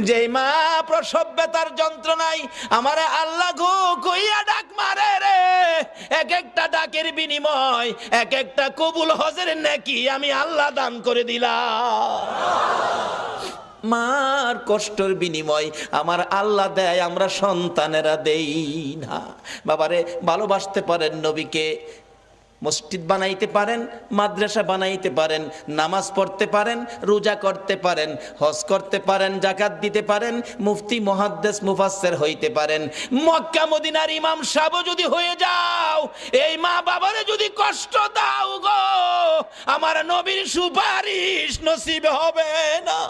যেই মা প্রসব ব্যথার যন্ত্রণায় আমারে আল্লাহ গো কইয়া ডাক মারে রে, এক একটা ডাকের বিনিময় এক একটা কবুল হজের নেকি আমি আল্লাহ দান করে দিলাম। মার কষ্টের বিনিময় আমার আল্লাহ দেয়, আমরা সন্তানেরা দেই না। বাবারে ভালোবাসতে পারেন নবীকে, মসজিদ বানাইতে পারেন, মাদ্রাসা বানাইতে পারেন, নামাজ পড়তে পারেন, রোজা করতে পারেন, হজ করতে পারেন, যাকাত দিতে পারেন, মুফতি মুহাদ্দিস মুফাসসির হইতে পারেন, মক্কা মদিনার ইমাম সাহেব যদি হয়ে যাও, এই মা বাবারে যদি কষ্ট দাও গো, আমার নবীর সুপারিশ নসিব হবে না।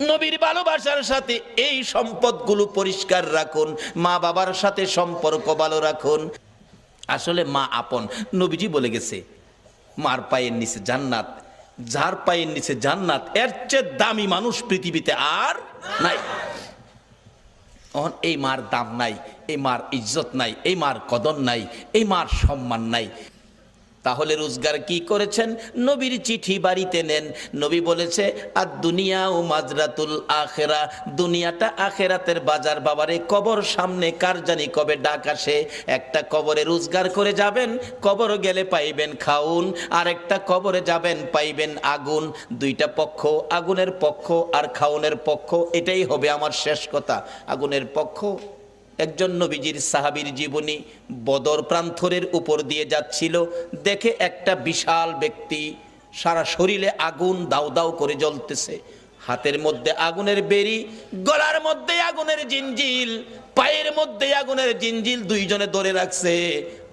নবীর ভালোবাসার সাথে এই সম্পদগুলো পরিষ্কার রাখুন, মা বাবার সাথে সম্পর্ক ভালো রাখুন। আসলে মা আপন, নবীজি বলে গেছে মার পায়ের নিচে জান্নাত, যার পায়ের নিচে জান্নাত এর চেয়ে দামি মানুষ পৃথিবীতে আর নাই। এই মার দাম নাই, এই মার ইজ্জত নাই, এই মার কদর নাই, এই মার সম্মান নাই। তাহলে রোজগার কি করেছেন? নবীর চিঠি বাড়িতে নেন। নবী বলেছে আর দুনিয়া ও মাজরাতুল আখেরা, দুনিয়াটা আখেরাতের বাজার। বাবারে কবর সামনে, কার জানি কবে ডাক আসে। একটা কবরে রোজগার করে যাবেন, কবর গেলে পাইবেন খাউন, আর একটা কবরে যাবেন পাইবেন আগুন। 2টা পক্ষ, আগুনের পক্ষ আর খাউনের পক্ষ। এটাই হবে আমার শেষ কথা। আগুনের পক্ষ, একজন নবীজির সাহাবীর জীবনী, বদর প্রান্তরের উপর দিয়ে যাচ্ছিল, দেখে একটা বিশাল ব্যক্তি, সারা শরীরে আগুন দাউ দাউ করে জ্বলতেছে, হাতের মধ্যে আগুনের বেরি, গলার মধ্যে আগুনের জিঞ্জিল, পায়ের মধ্যে আগুনের জিঞ্জিল, 2 জনে ধরে রাখছে,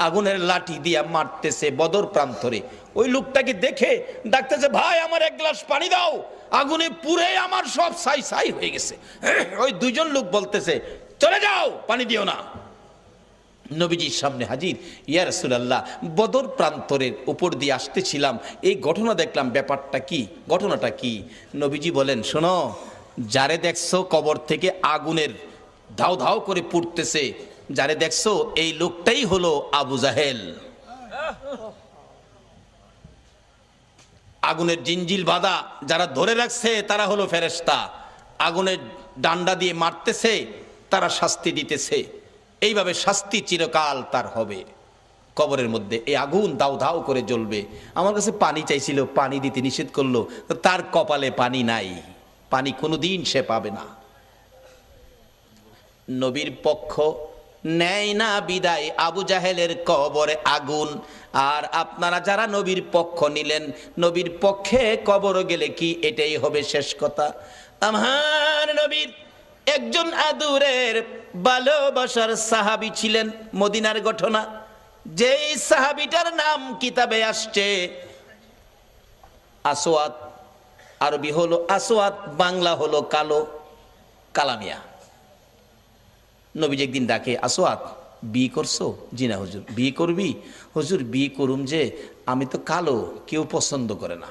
আগুনের লাঠি দিয়া মারতেছে বদর প্রান্তরে। ওই লোকটাকে দেখে ডাকতেছে ভাই আমার 1 গ্লাস পানি দাও, আগুনে পুড়ে আমার সব ছাই ছাই হয়ে গেছে। ওই 2 জন লোক বলতেছে চলে যাও, পানি দিও না। নবীজির সামনে হাজির, ইয়া রাসূলুল্লাহ বদর প্রান্তরের উপর দিয়ে আসতেছিলাম, এই ঘটনা দেখলাম, ব্যাপারটা কি, ঘটনাটা কি? নবীজি বলেন শোনো, যারে দেখছো কবর থেকে আগুনের ধাও ধাও করে পুড়তেছে, যারে দেখছো এই লোকটাই হলো আবু জাহেল। আগুনের জিঞ্জিল বাঁধা যারা ধরে রাখছে তারা হলো ফেরেশতা, আগুনের ডান্ডা দিয়ে মারতেছে, তারা শাস্তি দিতেছে। এইভাবে শাস্তি চিরকাল তার হবে কবরের মধ্যে। এই আগুন দাউ দাউ করে জ্বলবে। আমার কাছে পানি চাইছিল, পানি দিতে নিষেধ করলো, তার কপালে পানি নাই, পানি কোনোদিন সে পাবে না। নবীর পক্ষ নেয় না বিদায়, আবু জাহেলের কবরে আগুন। আর আপনারা যারা নবীর পক্ষ নিলেন, নবীর পক্ষে কবর গেলে কি এটাই হবে শেষ কথা? আমার নবীর একজন আদুরের ভালোবাসার সাহাবী ছিলেন, মদিনার ঘটনা। যেই সাহাবীটার নাম কিতাবে আসছে আসওয়াদ, আরবি হলো আসওয়াদ, বাংলা হলো কালো, কালামিয়া। নবীজি একদিন ডাকে, আসওয়াদ বিয়ে করছো? জি না হুজুর। বিয়ে করবি? হুজুর বিয়ে করুম, যে আমি তো কালো, কেউ পছন্দ করে না।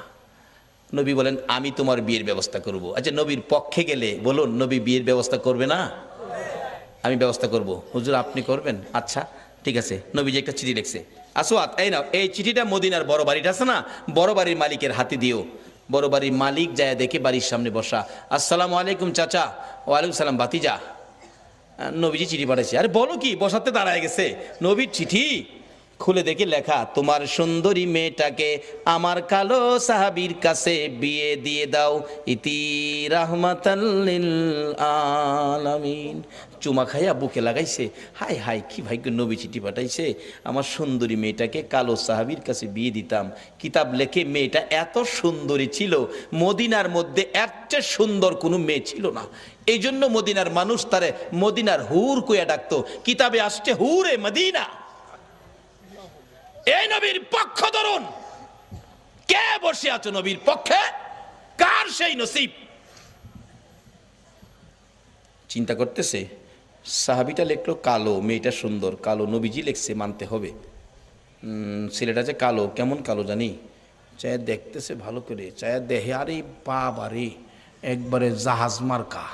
নবী বলেন, আমি তোমার বিয়ের ব্যবস্থা করব। আচ্ছা, নবীর পক্ষে গেলে বলুন, নবী বিয়ের ব্যবস্থা করবে না? আমি ব্যবস্থা করব। হুজুর আপনি করবেন? আচ্ছা ঠিক আছে। নবীজি একটা চিঠি লিখছে, আসওয়াদ এই নাও, এই চিঠিটা মদিনার বড় বাড়িটা আছে না, বড় বাড়ির মালিকের হাতে দিও। বড় বাড়ির মালিক যায় দেখে বাড়ির সামনে বসা, আসসালামু আলাইকুম চাচা। ওয়ালাইকুম সালাম ভাতিজা। নবীজি চিঠি পাঠাইছে। আরে বলো কি, বসাতে দাঁড়ায় গেছে। নবীর চিঠি খুলে দেখে লেখা, তোমার সুন্দরী মেয়েটাকে আমার কালো সাহাবীর কাছে বিয়ে দিয়ে দাও, ইতি রাহমাতাল লিল আলামিন। চুমা খাইয়া বুকে লাগাইছে, হাই হাই কি ভাগ্য, নবী চিঠি পাঠাইছে, আমার সুন্দরী মেয়েটাকে কালো সাহাবীর কাছে বিয়ে দিতাম। কিতাব লেখে মেয়েটা এত সুন্দরী ছিল, মদিনার মধ্যে এর চেয়ে সুন্দর কোনো মেয়ে ছিল না। এই জন্য মদিনার মানুষ তারে মদিনার হুর কইয়া ডাকতো। কিতাবে আসছে হুরে মদিনা। এই নবীর পক্ষ ধরুন, কে বসে আছো নবীর পক্ষে? কার সেই নসিব? চিন্তা করতেছে, সাহাবিটা লিখলো কালো, মেয়েটা সুন্দর, কালো। নবীজি লিখছে মানতে হবে। ছেলেটা যে কালো, কেমন কালো জানি, চায় দেখতেছে ভালো করে, চায় দেহে, আরে বাবা রে, একবারে জাহাজ মার্কা।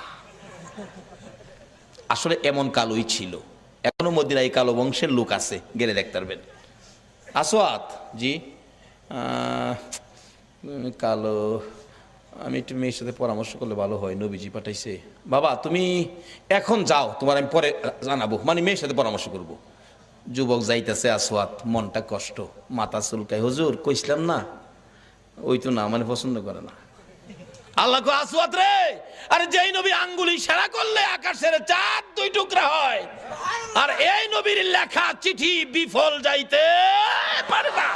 আসলে এমন কালোই ছিল। এখনো মদিনায় কালো বংশের লোক আছে, গেলে দেখতে পারবেন। আসওয়াদ জি, কালো, আমি একটু মেয়ের সাথে পরামর্শ করলে ভালো হয়, নবীজি পাঠাইছে। বাবা তুমি এখন যাও, তোমার আমি পরে জানাবো, মানে মেয়ের সাথে পরামর্শ করব। যুবক যাইতেছে, আসওয়াদ মনটা কষ্ট, মাথা চুলকায়, হুজুর কইছিলাম না, ওই তো না, মানে পছন্দ করে না। আল্লাহ কো, আসওয়াদ রে, আরে যেই নবী আঙ্গুল ইশারা করলে আকাশের চাঁদ দুই টুকরা হয়, আর এই নবীর লেখা চিঠি বিফল যাইতে পারে না।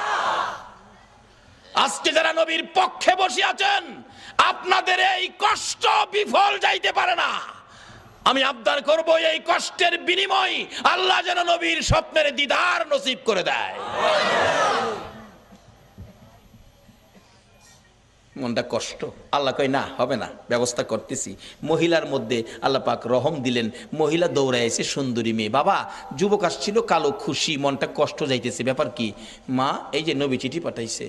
আজকে যারা নবীর পক্ষে বসে আছেন, আপনাদের এই কষ্ট বিফল যাইতে পারে না। আমি আবদার করব, এই কষ্টের বিনিময় আল্লাহ যেন নবীর স্বপ্নের দিদার নসিব করে দেয়। মনটা কষ্ট। আল্লাহ কয় না, হবে না, ব্যবস্থা করতেছি। মহিলার মধ্যে আল্লাহ পাক রহম দিলেন, মহিলা দৌড়ায় এসে সুন্দরী মেয়ে। বাবা যুবক আসছিল কালো, খুশি, মনটা কষ্ট যাইতেছে, ব্যাপার কি? মা এই যে নবী চিঠি পাঠাইছে,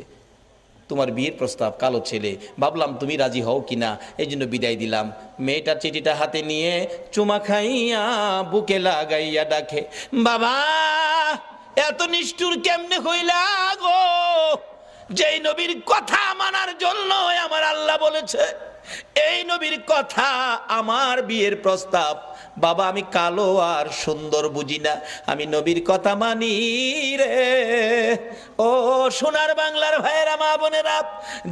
তোমার বিয়ের প্রস্তাব, কালো ছেলে, ভাবলাম তুমি রাজি হও কিনা, এই জন্য বিদায় দিলাম। মেয়েটার চিঠিটা হাতে নিয়ে চুমা খাইয়া বুকে লাগাইয়া ডাকে, বাবা এত নিষ্ঠুর কেমনে হইলা গো? যেই নবীর কথা মানার জন্য আমার আল্লাহ বলেছে, এই নবীর কথা আমার বিয়ের প্রস্তাব। বাবা আমি কালো আর সুন্দর বুঝি না, আমি নবীর কথা মানি রে। ও সোনার বাংলার ভাইয়েরা, মা বোনেরা,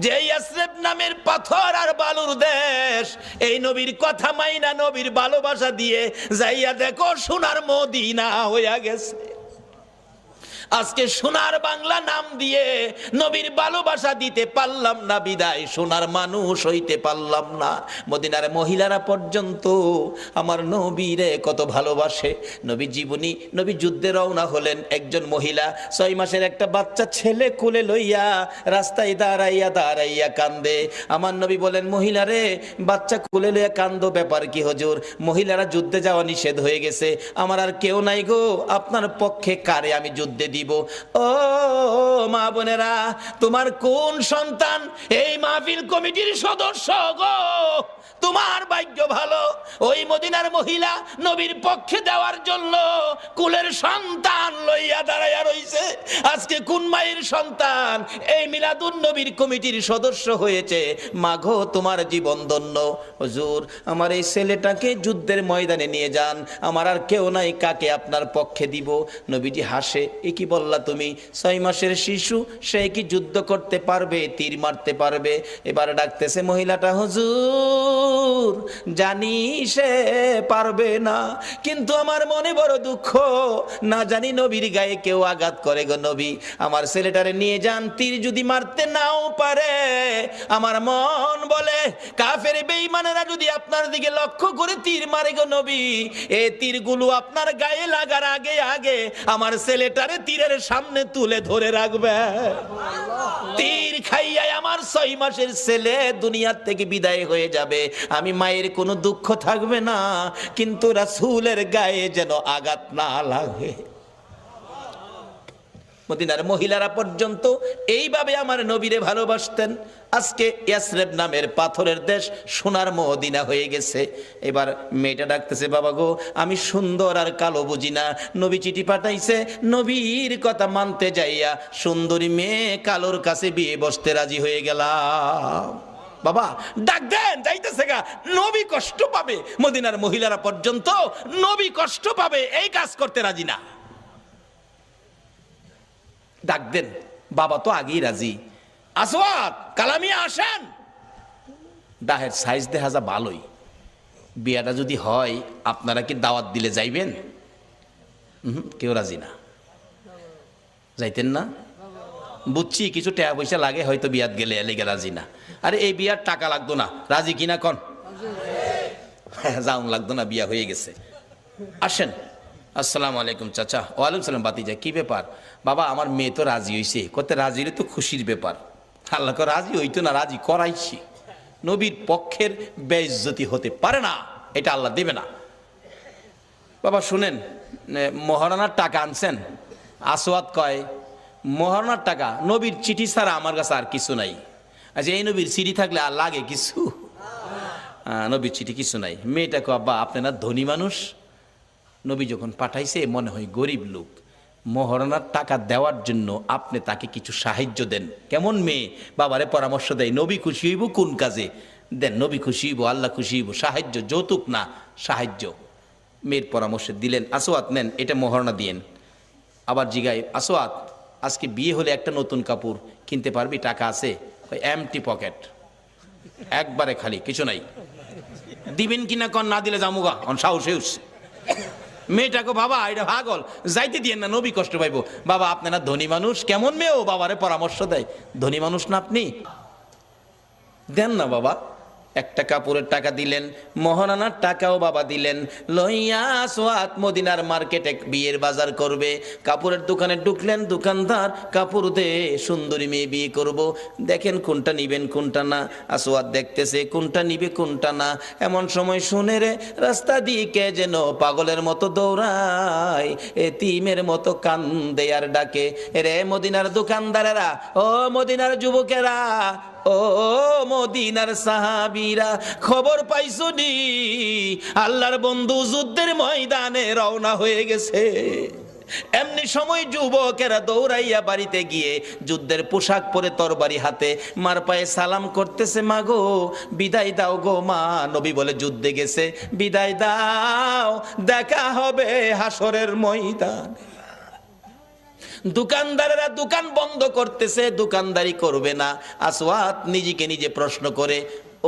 যে ইয়াসরিব নামের পাথর আর বালুর দেশ, এই নবীর কথা মাইনা নবীর ভালোবাসা দিয়ে যাইয়া দেখো সোনার মদিনা হইয়া গেছে। আজকে সোনার বাংলা নাম দিয়ে নবীর ভালোবাসা দিতে পারলাম না, বিদায় সোনার মানুষ হইতে পারলাম না। মদিনার মহিলারা পর্যন্ত আমার নবীরে কত ভালোবাসে। নবী জীবনী, নবী যুদ্ধে রওনা হলেন, একজন মহিলা 6 মাসের একটা বাচ্চা ছেলে কোলে লইয়া রাস্তায় দাঁড়াইয়া দাঁড়াইয়া কান্দে। আমার নবী বলেন, মহিলারে বাচ্চা কোলে লইয়া কান্দো, ব্যাপার কি হুজুর? মহিলারা যুদ্ধে যাওয়া নিষেধ হয়ে গেছে, আমার আর কেউ নাই গো, আপনার পক্ষে কারে আমি যুদ্ধে দিব? ও মা বোনেরা, তোমার কোন সন্তান এই মাহফিল কমিটির সদস্য গো? তোমার ভাগ্য ভালো, ওই মদিনার মহিলা নবীর পক্ষে দেওয়ার জন্য কুলের সন্তান লইয়া দাঁড়াইয়া রইছে। আজকে কোন মায়ের সন্তান এই মিলাদুন নবীর কমিটির সদস্য হয়েছে? মাগো তোমার জীবন ধন্য। হুজুর আমার এই ছেলেটাকে যুদ্ধের ময়দানে নিয়ে যান, আমার আর কেউ নাই, কাকে আপনার পক্ষে দিব? নবীজি হাসে, এ কি বললা তুমি? 6 মাসের শিশু, সে কি যুদ্ধ করতে পারবে, তীর মারতে পারবে? এবার ডাকতেছে মহিলাটা, হুজুর জানি সে পারবে না, কিন্তু আমার মনে বড় দুঃখ, না জানি নবীর গায়ে কেউ আঘাত করে গো নবী, আমার ছেলেটারে নিয়ে যান, তীর যদি মারতে নাও পারে, আমার মন বলে কাফের বেঈমানেরা যদি আপনার দিকে লক্ষ্য করে তীর মারে গো নবী, এই তীরগুলো আপনার গায়ে লাগার আগে আগে আমার ছেলেটারে তীরের সামনে তুলে ধরে রাখবে। তীর জহির খাইয়া আমার 6 মাসের ছেলে দুনিয়ার থেকে বিদায় হয়ে যাবে, আমি মায়ের কোনো দুঃখ থাকবে না, কিন্তু রাসূলের গায়ে যেন আঘাত না লাগে। মদিনার মহিলারা পর্যন্ত এইভাবে আমার নবীরে ভালোবাসতেন। আজকে ইয়াসরিব নামের পাথরের দেশ সোনার মদিনা হয়ে গেছে। এবার মেয়েটা ডাকতেছে, বাবা গো আমি সুন্দর আর কালো বুঝি না, নবী চিঠি পাঠাইছে, নবীর কথা মানতে যাইয়া সুন্দরী মেয়ে কালোর কাছে বিয়ে বসতে রাজি হয়ে গেলাম। বাবা ডাক দেন, যাইতেছে গা, নবী কষ্ট পাবে। মদিনার মহিলারা পর্যন্ত নবী কষ্ট পাবে এই কাজ করতে রাজি না। ডাক দেন, বাবা তো আগেই রাজি। আসওয়াদ কালামিয়া আসেন। ডাহের সাইজ দেখা যা ভালোই, বিয়াটা যদি হয় আপনারা কি দাওয়াত দিলে যাইবেন? কেউ রাজি না, যাইতেন না? বুঝছি কিছু টাকা পয়সা লাগে হয়তো বিয়াত গেলে, এলেগে রাজি না। আরে এই বিয়ার টাকা লাগতো না, রাজি কিনা কন? যাওন লাগতো না, বিয়া হয়ে গেছে। আসেন। আসসালামু আলাইকুম চাচা। ওয়ালাইকুম সালাম বাতিজা, কি ব্যাপার? বাবা আমার মেয়ে তো রাজি হইছে। কত রাজি হলে তো খুশির ব্যাপার। আল্লাহ রাজি হইতো না, রাজি করাইছি। নবীর পক্ষের বেইজ্জতি হতে পারে না, এটা আল্লাহ দেবে না। বাবা শুনেন, মহারানার টাকা আনছেন? আসওয়াদ কয়, মহারানার টাকা? নবীর চিঠি ছাড়া আমার কাছে আর কিছু নাই। আচ্ছা এই নবীর চিঠি থাকলে আর লাগে কিছু? নবীর চিঠি কিছু নাই। মেয়েটা কয়, আব্বা আপনি না ধনী মানুষ, নবী যখন পাঠাইছে মনে হয় গরিব লোক, মহারানার টাকা দেওয়ার জন্য আপনি তাকে কিছু সাহায্য দেন। কেমন মেয়ে, বাবারে পরামর্শ দেয়, নবী খুশি হইব কোন কাজে, দেন নবী খুশি হইব, আল্লাহ খুশি হইব, সাহায্য, যৌতুক না সাহায্য। মেয়ের পরামর্শ দিলেন, আসওয়াদ নেন এটা মহারণা দিয়েন। আবার জিগাই, আসওয়াদ আজকে বিয়ে হলে একটা নতুন কাপড় কিনতে পারবি, টাকা আছে? এমটি পকেট, একবারে খালি, কিছু নাই। দিবেন কিনা কন? না দিলে জামুগা, অন সাহসে উঠছে। মেয়েটাকে, বাবা এটা পাগল, যাইতে দিয়েন না, নবী কষ্ট পাইব। বাবা আপনারা ধনী মানুষ, কেমন মেয়েও বাবারে পরামর্শ দেয়, ধনী মানুষ না আপনি, দেন না বাবা। একটা কাপড়ের টাকা দিলেন, মহারানার টাকাও বাবা দিলেন। লইয়া আসওয়াদ মদিনার মার্কেটে বিয়ের বাজার করবে। কাপড়ের দোকানে ঢুকলেন, দোকানদার কাপড় দে, সুন্দরী মেয়ে বিয়ে করব, দেখেন কোনটা নিবেন কোনটা না। আসওয়াদ দেখতেছে কোনটা নিবে কোনটা না। এমন সময় শুনে রে রাস্তা দিয়ে কে যেন পাগলের মতো দৌড়ায়, এতিমের মতো কান্দে আর ডাকে, রে মদিনার দোকানদারেরা, ও মদিনার যুবকেরা, ও মদিনার সাহাবীরা, খবর পাইছো নি আল্লাহর বন্ধু যুদ্ধের ময়দানে রওনা হয়ে গেছে। এমনি সময় যুবকেরা দৌড়াইয়া বাড়িতে গিয়ে যুদ্ধের পোশাক পরে তরবারি হাতে মার পায়ে সালাম করতেছে, মা গো বিদায় দাও গো মা। নবী বলে যুদ্ধে গেছে, বিদায় দাও, দেখা হবে হাসরের ময়দানে। দোকানদারেরা দোকান বন্ধ করতেছে, দোকানদারি করবে না। আসওয়াদ নিজেকে নিজে প্রশ্ন করে,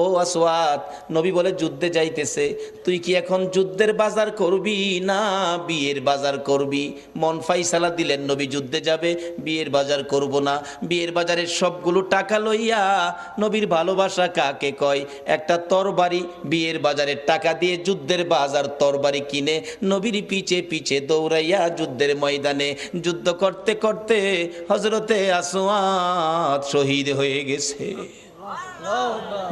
ও আসওয়াদ, নবী বলে যুদ্ধে যাইতেছে, তুই কি এখন যুদ্ধের বাজার করবি না বিয়ের বাজার করবি? মন ফাইসালা দিলেন, নবী যুদ্ধে যাবে, বিয়ের বাজার করব না। বিয়ের বাজারের সবগুলো টাকা লইয়া, নবীর ভালোবাসা কাকে কয়, একটা তরবারি বিয়ের বাজারের টাকা দিয়ে যুদ্ধের বাজার তরবারি কিনে নবীর পিছে পিছে দৌড়াইয়া যুদ্ধের ময়দানে যুদ্ধ করতে করতে হযরতে আসওয়াদ শহীদ হয়ে গেছে।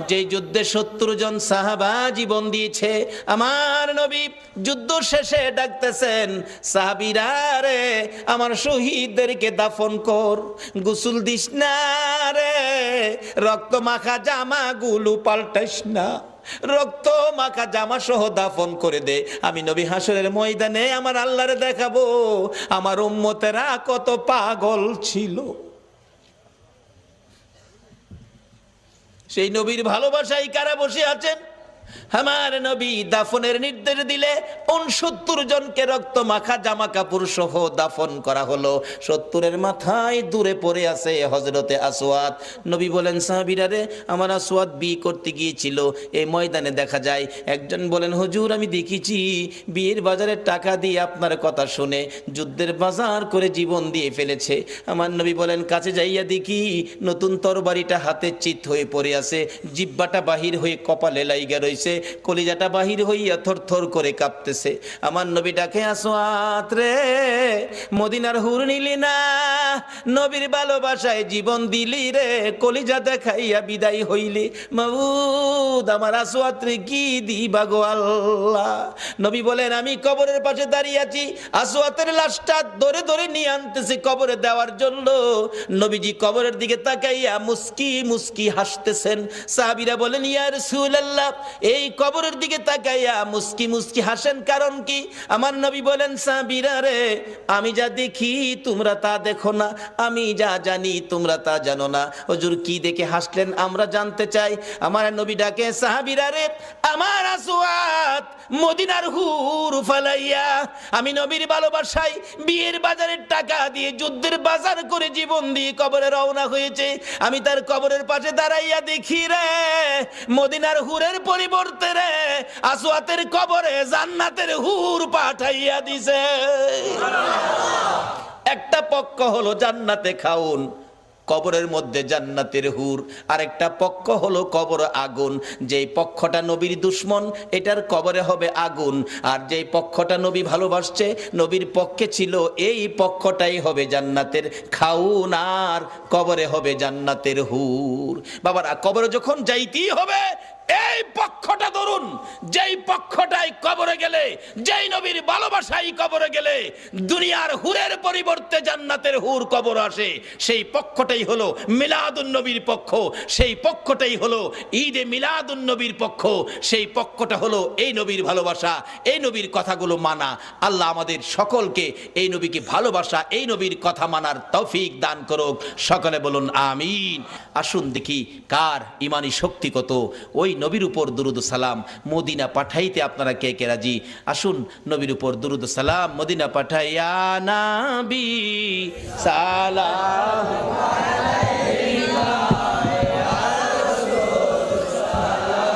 যেই যুদ্ধে 70 জন সাহাবা জীবন দিয়েছে। আমার নবী যুদ্ধ শেষে ডাকতেছেন, সাহাবীরা রে আমার শহীদদেরকে দাফন কর, গোসল দিস না রে, রক্ত মাখা জামা গুলো পাল্টাইস না, রক্ত মাখা জামা সহ দাফন করে দে। আমি নবী হাসরের ময়দানে আমার আল্লাহরে দেখাবো আমার উম্মতেরা কত পাগল ছিল। সেই নবীর ভালোবাসায় কারা বসে আছেন? আমার নবী দাফনের নির্দেশ দিলে 69 জনকে রক্ত মাখা জামা কাপড় সহ দাফন করা হলো। 70-এর মাথায় দূরে পড়ে আছে হযরতে আসওয়াদ। নবী বলেন, সাহাবীরা রে আমার আসওয়াদ বিয়ে করতে গিয়েছিল, এই ময়দানে দেখা যায়। একজন বলেন, হুজুর আমি দেখেছি বিয়ের বাজারের টাকা দিয়ে আপনার কথা শুনে যুদ্ধের বাজার করে জীবন দিয়ে ফেলেছে। আমার নবী বলেন, কাছে যাইয়া দেখি নতুন তরবারিটা হাতে চিত হয়ে পড়ে আছে, জিহ্বাটা বাহির হয়ে কপালে লাইগা রয়েছে, কলিজাটা বাহির হইয়া থরথর করে কাঁপতেছে। আমার নবী ডাকে, আসওয়াত রে, মদিনার হুর নিলি না, নবীর ভালোবাসায় জীবন দিলি রে, কলিজা দেখাইয়া বিদায় হইলি, মাবুদ আমার আসওয়াত রে কি দিবা গো আল্লাহ। নবী বলেন, আমি কবরের পাশে দাঁড়িয়ে আছি, আসওয়াতের লাশটা ধরে ধরে নিয়ে আনতেছে কবরে দেওয়ার জন্য। নবীজি কবরের দিকে তাকাইয়া মুস্কি মুস্কি হাসতেছেন। সাহাবীরা বলেন, ইয়া রাসূলুল্লাহ, এই কবরের দিকে তাকাইয়া মুস্কি মুস্কি হাসেন কারণ কি? আমার নবী বলেন, সাহাবীরা রে, আমি যা দেখি তোমরা তা দেখো না, আমি যা জানি তোমরা তা জানো না। হুজুর কি দেখে হাসলেন আমরা জানতে চাই। আমার নবী ডাকে, সাহাবীরা রে, আমার আসওয়াত মদিনার হুর ফালাইয়া আমি নবীর ভালোবাসায় বিয়ের বাজারের টাকা দিয়ে যুদ্ধের বাজার করে জীবন দিয়ে কবরে রওনা হয়েছে। আমি তার কবরের পাশে দাঁড়াইয়া দেখি রে, মদিনার হুরের পরিবর্তে রে আসওয়াতের কবরে জান্নাতের হুর পাঠাইয়া দিছে। একটা পক্ষ হলো জান্নাতে খাউন, কবরের মধ্যে জান্নাতের হুর, আরেকটা পক্ষ হলো কবর আগুন। যেই পক্ষটা নবীর দুশ্মন, এটার কবরে হবে আগুন, আর যেই পক্ষটা নবী ভালোবাসছে, নবীর পক্ষে ছিল, এই পক্ষটাই হবে জান্নাতের খাউন, আর কবরে হবে জান্নাতের হুর। বাবারা, কবরে যখন যাইতেই হবে, এই পক্ষটা ধরুন, যেই পক্ষটাই কবরে গেলে, যেই নবীর ভালোবাসাই কবরে গেলে দুনিয়ার হুরের পরিবর্তে জান্নাতের হুর কবর আসে, সেই পক্ষটাই হলো মিলাদুন নবীর পক্ষ, সেই পক্ষটাই হলো ঈদে মিলাদুন নবীর পক্ষ, সেই পক্ষটা হলো এই নবীর ভালোবাসা, এই নবীর কথাগুলো মানা। আল্লাহ আমাদের সকলকে এই নবীকে ভালোবাসা, এই নবীর কথা মানার তৌফিক দান করুক। সকলে বলুন আমিন। আসুন দেখি কার ইমানি শক্তি কত। ওই নবীর উপর দুরুদ সালাম মদিনা পাঠাইতে আপনারা কে কে রাজি? আসুন নবীর উপর দুরুদ সালাম মদিনা পাঠাইয়া, নবী সালাম আলাইকা ইয়া রাসূল, সালাম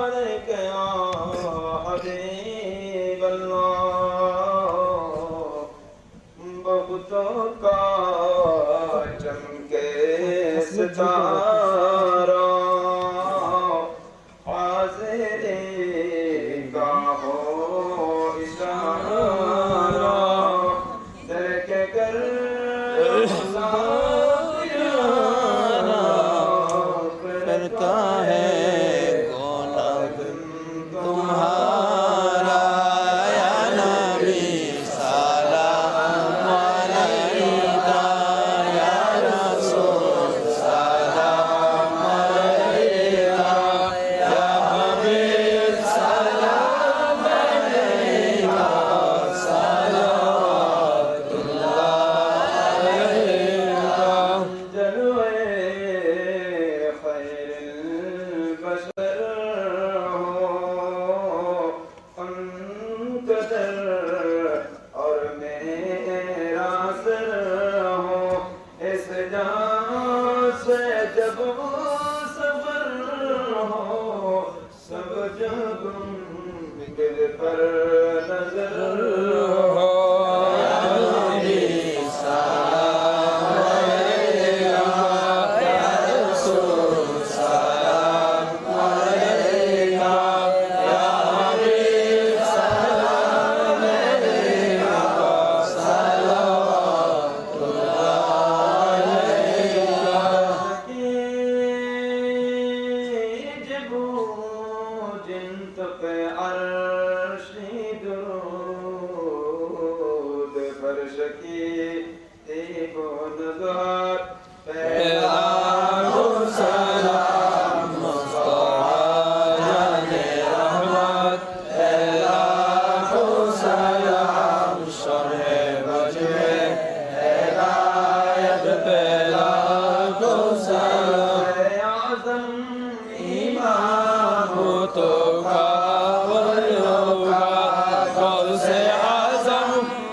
আলাইকা ইয়া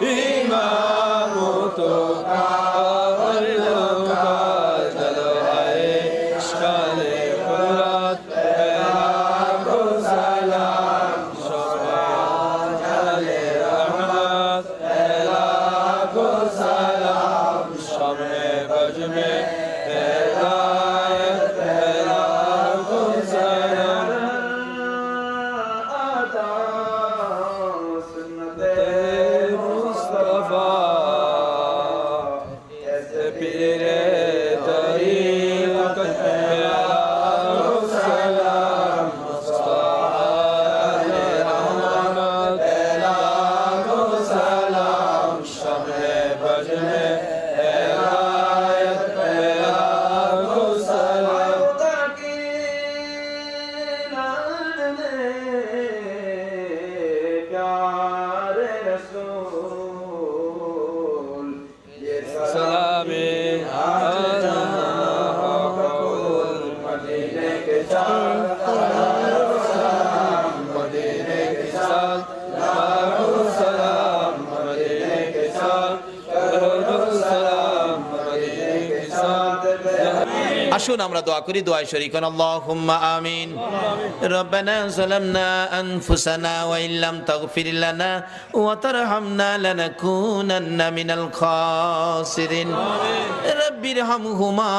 इमाम तो পীরে তরিকত সালাম মুস্তাফা রহমত লাখো সালাম শবে বজনে হিদায়াত লাখো সালাম प्यारे रसूल ये सलामे आजा मदीने के सलाम मदीने के सलाम मदीने के सलाम मदीने के साथ আসুন আমরা দোয়া করি, দোয়ায় শরীক হন। আল্লাহুম্মা আমিন। রব্বানা যালামনা আনফুসানা ওয়া ইল্লাম তাগফির লানা ওয়া তারহামনা লানাকুনান্না মিনাল খাসিরিন। রাব্বিরহামহুমা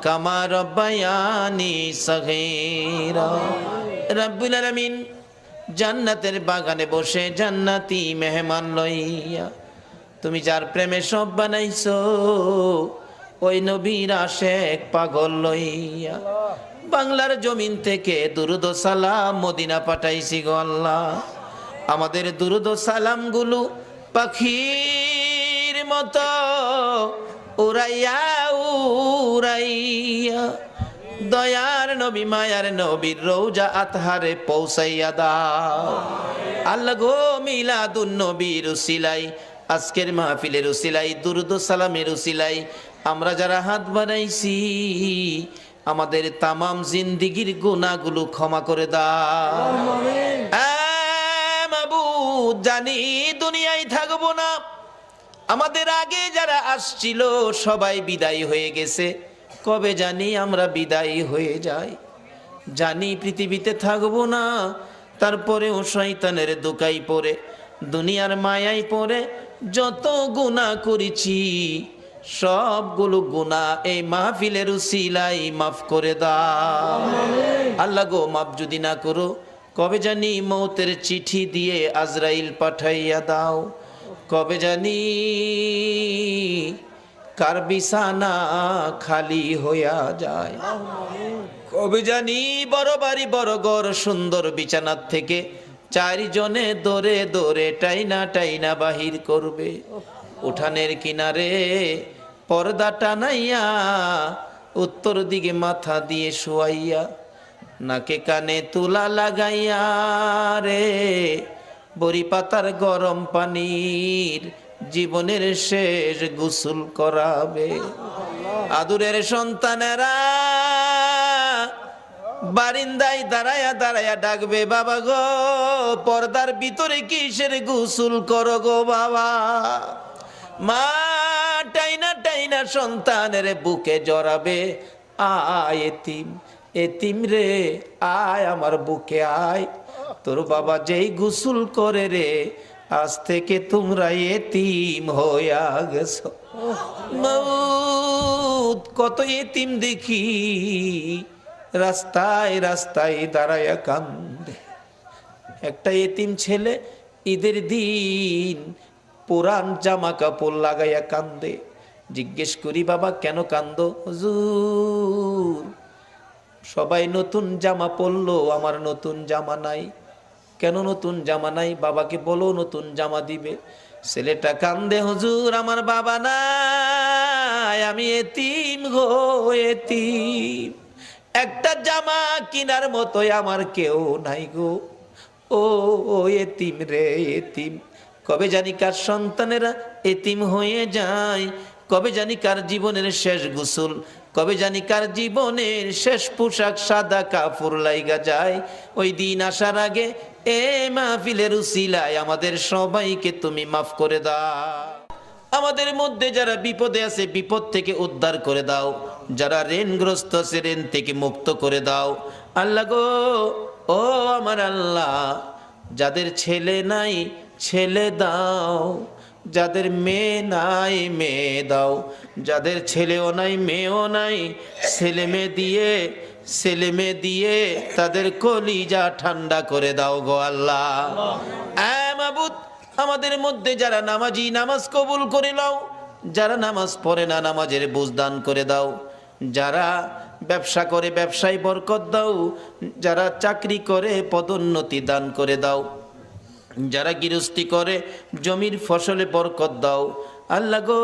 কামা রাব্বায়ানি সাগীরা। রব্বুল আলামিন জান্নাতের বাগানে বসে জান্নাতি মেহমান লইয়া তুমি যার প্রেমে সব বানাইছো, ওই নবীর আশেক পাগল লইয়া বাংলার জমিন থেকে দুরুদ ও সালাম মদিনা পাঠাইছি গো আল্লাহ। আমাদের দুরুদ ও সালাম গুলো পাখির মতো উড়াইয়া উড়াইয়া দয়ার নবী মায়ার নবীর রওজা আতহারে পৌঁছাইয়া দাও আল্লাহ গো। মিলাদুন নবীর উসিলাই, আজকের মাহফিলের উসিলাই, দুরুদ ও সালামের উসিলাই আমরা যারা হাত বাড়াইছি আমাদের তামাম জিন্দিগির গুনাহগুলো ক্ষমা করে দাও। মাবুদ, জানি দুনিয়ায় থাকবো না, আমাদের আগে যারা আসছিল সবাই বিদায় হয়ে গেছে, কবে জানি আমরা বিদায় হয়ে যাই। জানি পৃথিবীতে থাকবো না, তারপরেও শয়তানের দোকাই পড়ে দুনিয়ার মায়ায় পড়ে যত গুনাহ করেছি সবগুলো গুনাহ এই মাহফিলের উসিলাই মাফ করে দাও আল্লাহ গো। মাফ যদি না করো, কবে জানি মৌতের চিঠি দিয়ে আজরাইল পাঠাইয়া দাও, কবে জানি কার বিছানা খালি হইয়া যায়, কবে জানি বড় বাড়ি বড় ঘর সুন্দর বিছানার থেকে চারজনে দৌড়ে দৌড়ে টাইনা টাইনা বাহির করবে। উঠানের কিনারে পর্দা টানাইয়া উত্তর দিকে মাথা দিয়ে শুয়াইয়া নাকে কানে তুলা লাগাইয়া রে বড়ি পাতার গরম পানির জীবনের শেষ গোসল করাবে। আদুরের সন্তানেরা বারিন্দায় দাঁড়ায়া দাঁড়ায়া ডাকবে, বাবা গো পর্দার ভিতরে কিসের গোসল করো গো বাবা। মা টাইনা টাইনা সন্তানের বুকে জড়াবে, আয় এতিম এতিম রে আয় আমার বুকে আয়, তোর বাবা যেই গোসল করে রে আজ থেকে তোমরা এতিম হইয়া গেছো। মউত কত এতিম দেখি রাস্তায় রাস্তায় দাঁড়ায়া কান্দে। একটা এতিম ছেলে ঈদের দিন পুরান জামা কাপড় লাগাইয়া কান্দে। জিজ্ঞেস করি, বাবা কেন কান্দো? হুজুর সবাই নতুন জামা পরলো, আমার নতুন জামা নাই। কেন নতুন জামা নাই? বাবাকে বলো নতুন জামা দিবে। ছেলেটা কান্দে, হুজুর আমার বাবা নাই, আমি এতিম গো এতিম, একটা জামা কিনার মতো আমার কেউ নাই গো। ও এতিম রে এতিম। কবে জানি কার সন্তানেরা এতিম হয়ে যায়, কবে জানি কার জীবনের শেষ গোসল, কবে জানি কার জীবনের শেষ পোশাক সাদা কাপড় লাইগা যায়। ওই দিন আসার আগে এ মাহফিলের উসিলায় আমাদের সবাইকে তুমি মাফ করে দাও। আমাদের মধ্যে যারা বিপদে আছে বিপদ থেকে উদ্ধার করে দাও, যারা ঋণগ্রস্ত আছে ঋণ থেকে মুক্ত করে দাও আল্লাহ গো। ও আমার আল্লাহ, যাদের ছেলে নাই ছেলে দাও, যাদের মেয়ে নাই মেয়ে দাও, যাদের ছেলেও নাই মেয়েও নাই ছেলে মেয়ে দিয়ে তাদের কলিজা ঠান্ডা করে দাও গো আল্লাহ। মাবুদ, আমাদের মধ্যে যারা নামাজি নামাজ কবুল করে নাও, যারা নামাজ পড়ে না নামাজের বুঝ দান করে দাও, যারা ব্যবসা করে ব্যবসায় বরকত দাও, যারা চাকরি করে পদোন্নতি দান করে দাও, যারা গৃহস্থী করে জমির ফসলে বরকত দাও। আল্লাহ গো,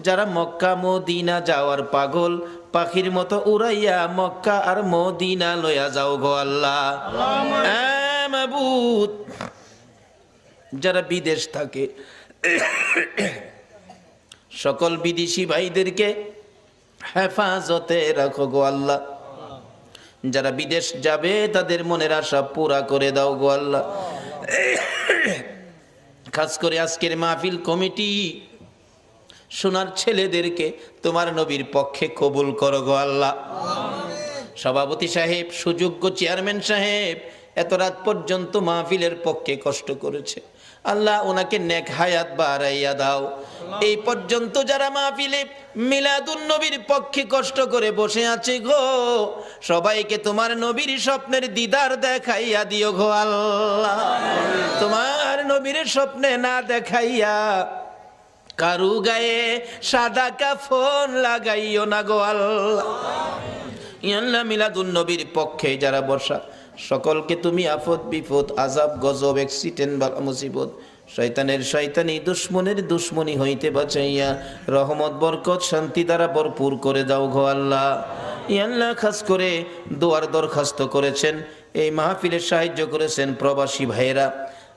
যারা মক্কা মদিনা যাওয়ার পাগল, পাখির মতো উড়াইয়া মক্কা আর মদিনা লইয়া যাও গো আল্লাহ। মাবুদ, যারা বিদেশ থাকে সকল বিদেশি ভাইদেরকে হেফাজতে রাখো গো আল্লাহ। যারা বিদেশ যাবে তাদের মনের আশা পুরা করে দাও গো আল্লাহ। খাস করে আজকের মাহফিল কমিটি সোনার ছেলেদেরকে তোমার নবীর পক্ষে কবুল করো গো আল্লাহ। সভাপতি সাহেব, সুযোগ্য চেয়ারম্যান সাহেব এত রাত পর্যন্ত মাহফিলের পক্ষে কষ্ট করেছে, আল্লাহ ওনাকে নেক হায়াত বাড়াইয়া দাও। এই পর্যন্ত যারা মাহফিলে মিলাদুন নবীর পক্ষে কষ্ট করে বসে আছে গো, সবাইকে তোমার নবীর স্বপ্নের দিদার দেখাইয়া দিও গো আল্লাহ। তোমার নবীর স্বপ্নে না দেখাইয়া কারু গায়ে সাদা কাফন লাগাইও না গো আল্লাহ। আল্লাহ মিলাদুন নবীর পক্ষে যারা বসা সকলকে তুমি আফত বিপদ আযাব গজব অ্যাক্সিডেন্ট বা মুসিবত শয়তানের শয়তানি দুশ্মনের দুশ্মনী হইতে বাঁচাইয়া রহমত বরকত শান্তি দ্বারা ভরপুর করে দাও গো আল্লাহ। আল্লাহ খাস করে দোয়ার দরখাস্ত করেছেন, এই মাহফিলে সাহায্য করেছেন প্রবাসী ভাইয়েরা,